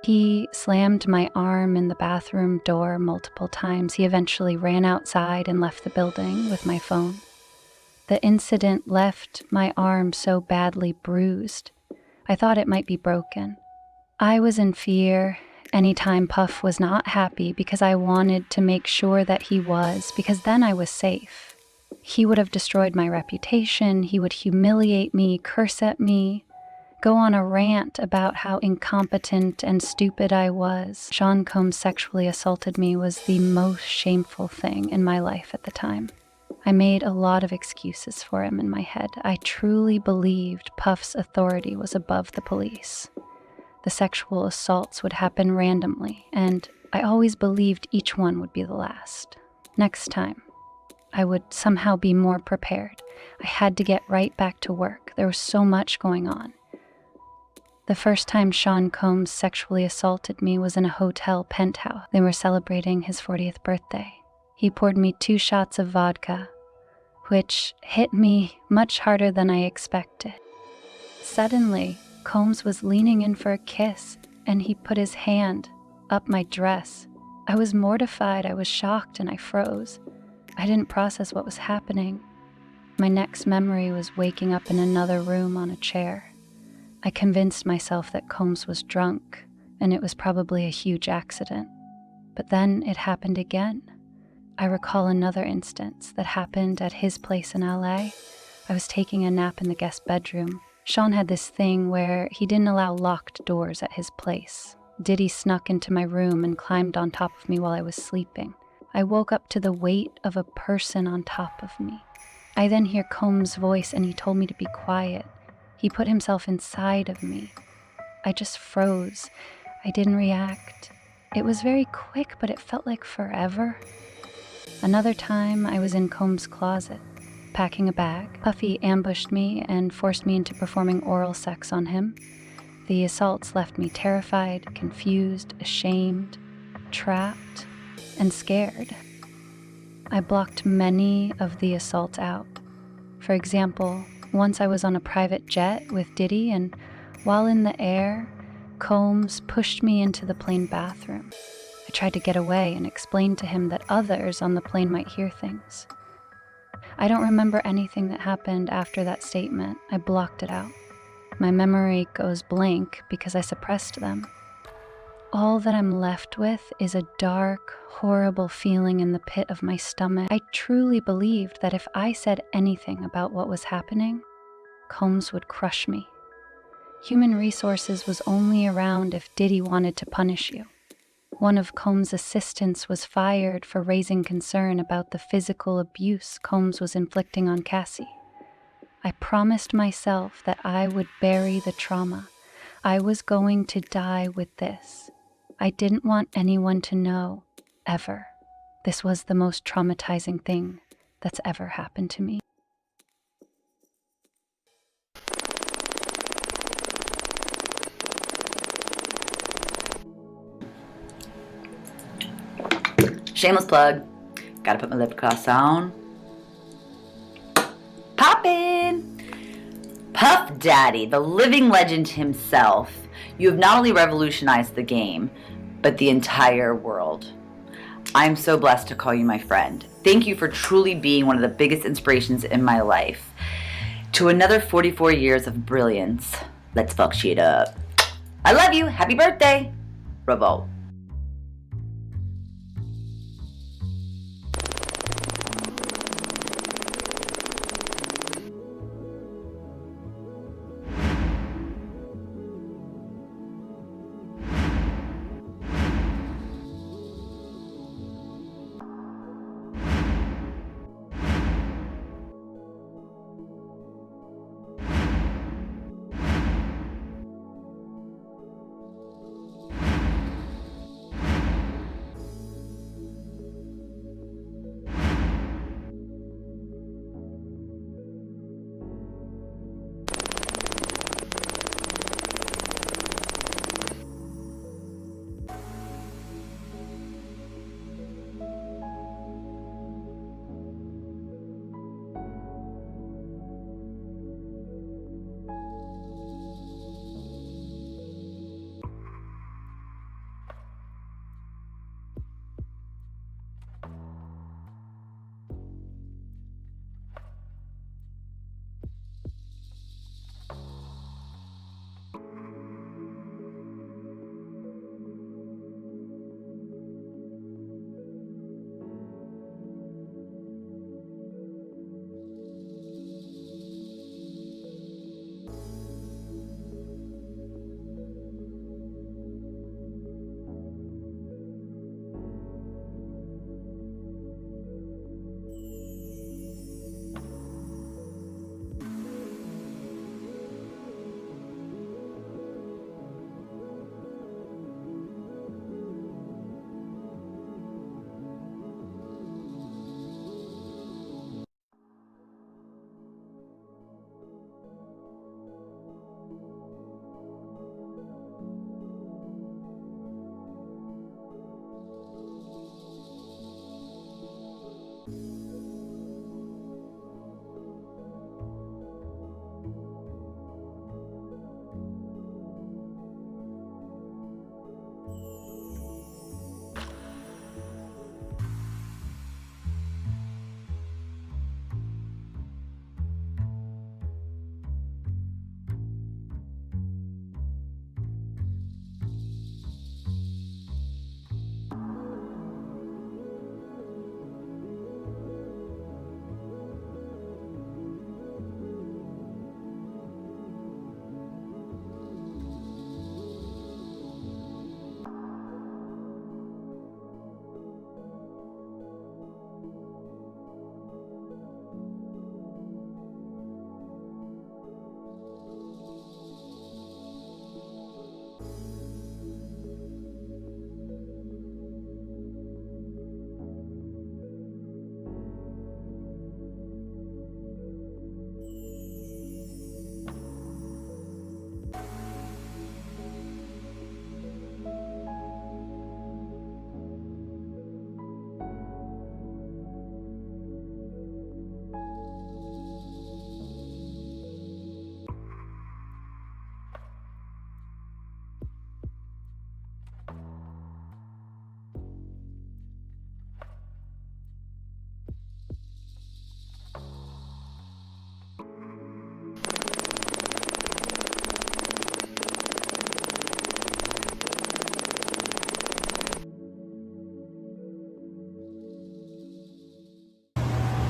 He slammed my arm in the bathroom door multiple times. He eventually ran outside and left the building with my phone. The incident left my arm so badly bruised, I thought it might be broken. I was in fear anytime Puff was not happy because I wanted to make sure that he was, because then I was safe. He would have destroyed my reputation, he would humiliate me, curse at me, go on a rant about how incompetent and stupid I was. Sean Combs sexually assaulted me was the most shameful thing in my life at the time. I made a lot of excuses for him in my head. I truly believed Puff's authority was above the police. The sexual assaults would happen randomly, and I always believed each one would be the last. Next time, I would somehow be more prepared. I had to get right back to work. There was so much going on. The first time Sean Combs sexually assaulted me was in a hotel penthouse. They were celebrating his 40th birthday. He poured me 2 shots of vodka, which hit me much harder than I expected. Suddenly, Combs was leaning in for a kiss, and he put his hand up my dress. I was mortified, I was shocked, and I froze. I didn't process what was happening. My next memory was waking up in another room on a chair. I convinced myself that Combs was drunk, and it was probably a huge accident. But then it happened again. I recall another instance that happened at his place in LA. I was taking a nap in the guest bedroom. Sean had this thing where he didn't allow locked doors at his place. Diddy snuck into my room and climbed on top of me while I was sleeping. I woke up to the weight of a person on top of me. I then hear Combs' voice and he told me to be quiet. He put himself inside of me. I just froze. I didn't react. It was very quick, but it felt like forever. Another time, I was in Combs' closet, packing a bag. Puffy ambushed me and forced me into performing oral sex on him. The assaults left me terrified, confused, ashamed, trapped, and scared. I blocked many of the assaults out. For example, once I was on a private jet with Diddy, and while in the air, Combs pushed me into the plane bathroom. I tried to get away and explained to him that others on the plane might hear things. I don't remember anything that happened after that statement. I blocked it out. My memory goes blank because I suppressed them. All that I'm left with is a dark, horrible feeling in the pit of my stomach. I truly believed that if I said anything about what was happening, Combs would crush me. Human Resources was only around if Diddy wanted to punish you. One of Combs' assistants was fired for raising concern about the physical abuse Combs was inflicting on Cassie. I promised myself that I would bury the trauma. I was going to die with this. I didn't want anyone to know, ever. This was the most traumatizing thing that's ever happened to me. Shameless plug. Gotta put my lip gloss on. Poppin'! Puff Daddy, the living legend himself. You have not only revolutionized the game, but the entire world. I'm so blessed to call you my friend. Thank you for truly being one of the biggest inspirations in my life. To another 44 years of brilliance. Let's fuck shit up. I love you. Happy birthday. Revolt.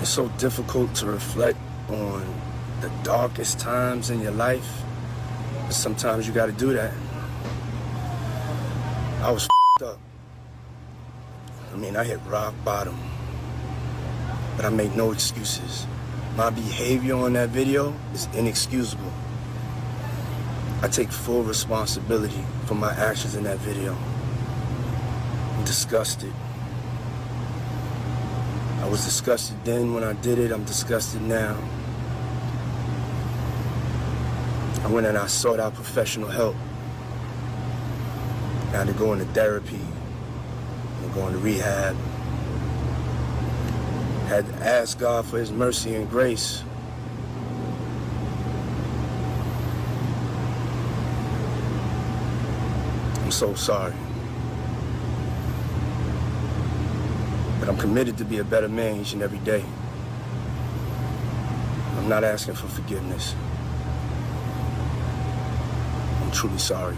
It's so difficult to reflect on the darkest times in your life, but sometimes you gotta do that. I was up. I mean, I hit rock bottom, but I made no excuses. My behavior on that video is inexcusable. I take full responsibility for my actions in that video. I'm disgusted. I was disgusted then when I did it, I'm disgusted now. I went and I sought out professional help. I had to go into therapy and go into rehab. Had to ask God for his mercy and grace. I'm so sorry. But I'm committed to be a better man each and every day. I'm not asking for forgiveness. I'm truly sorry.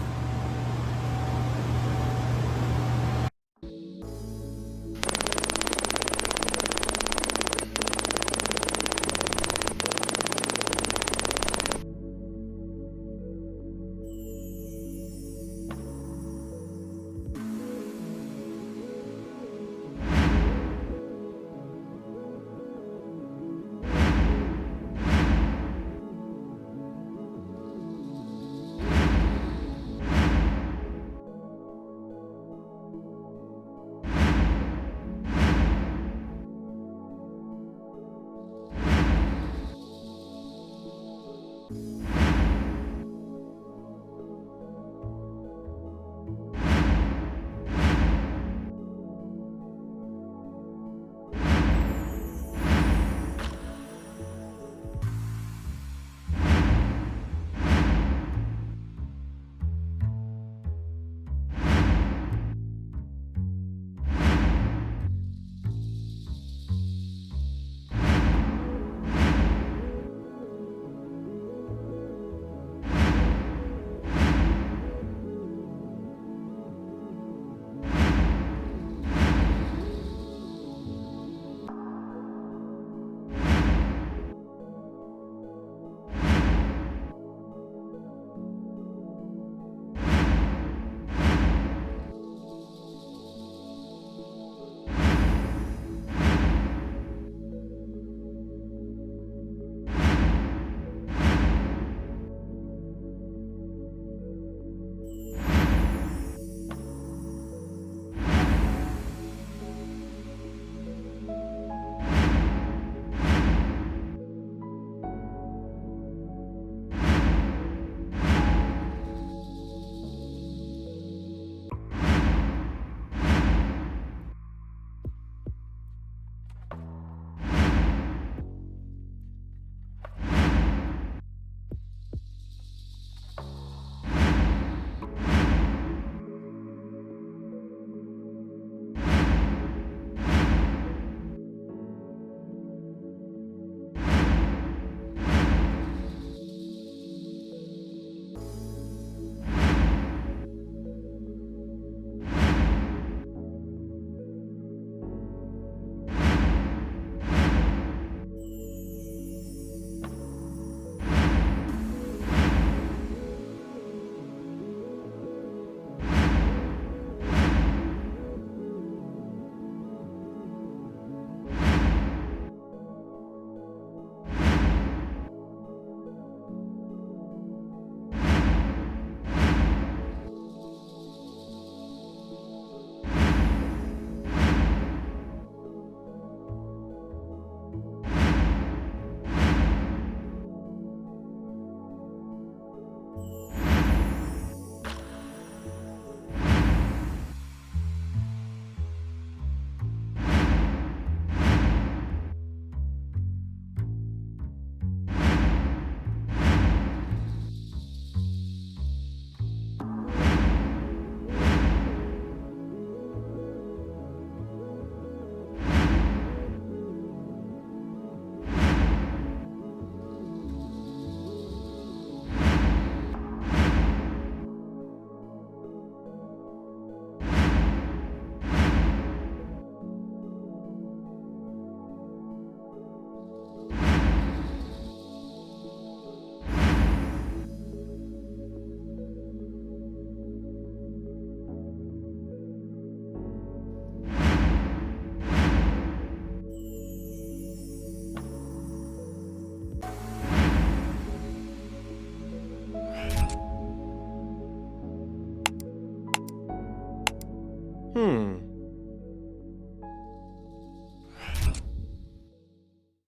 Hmm.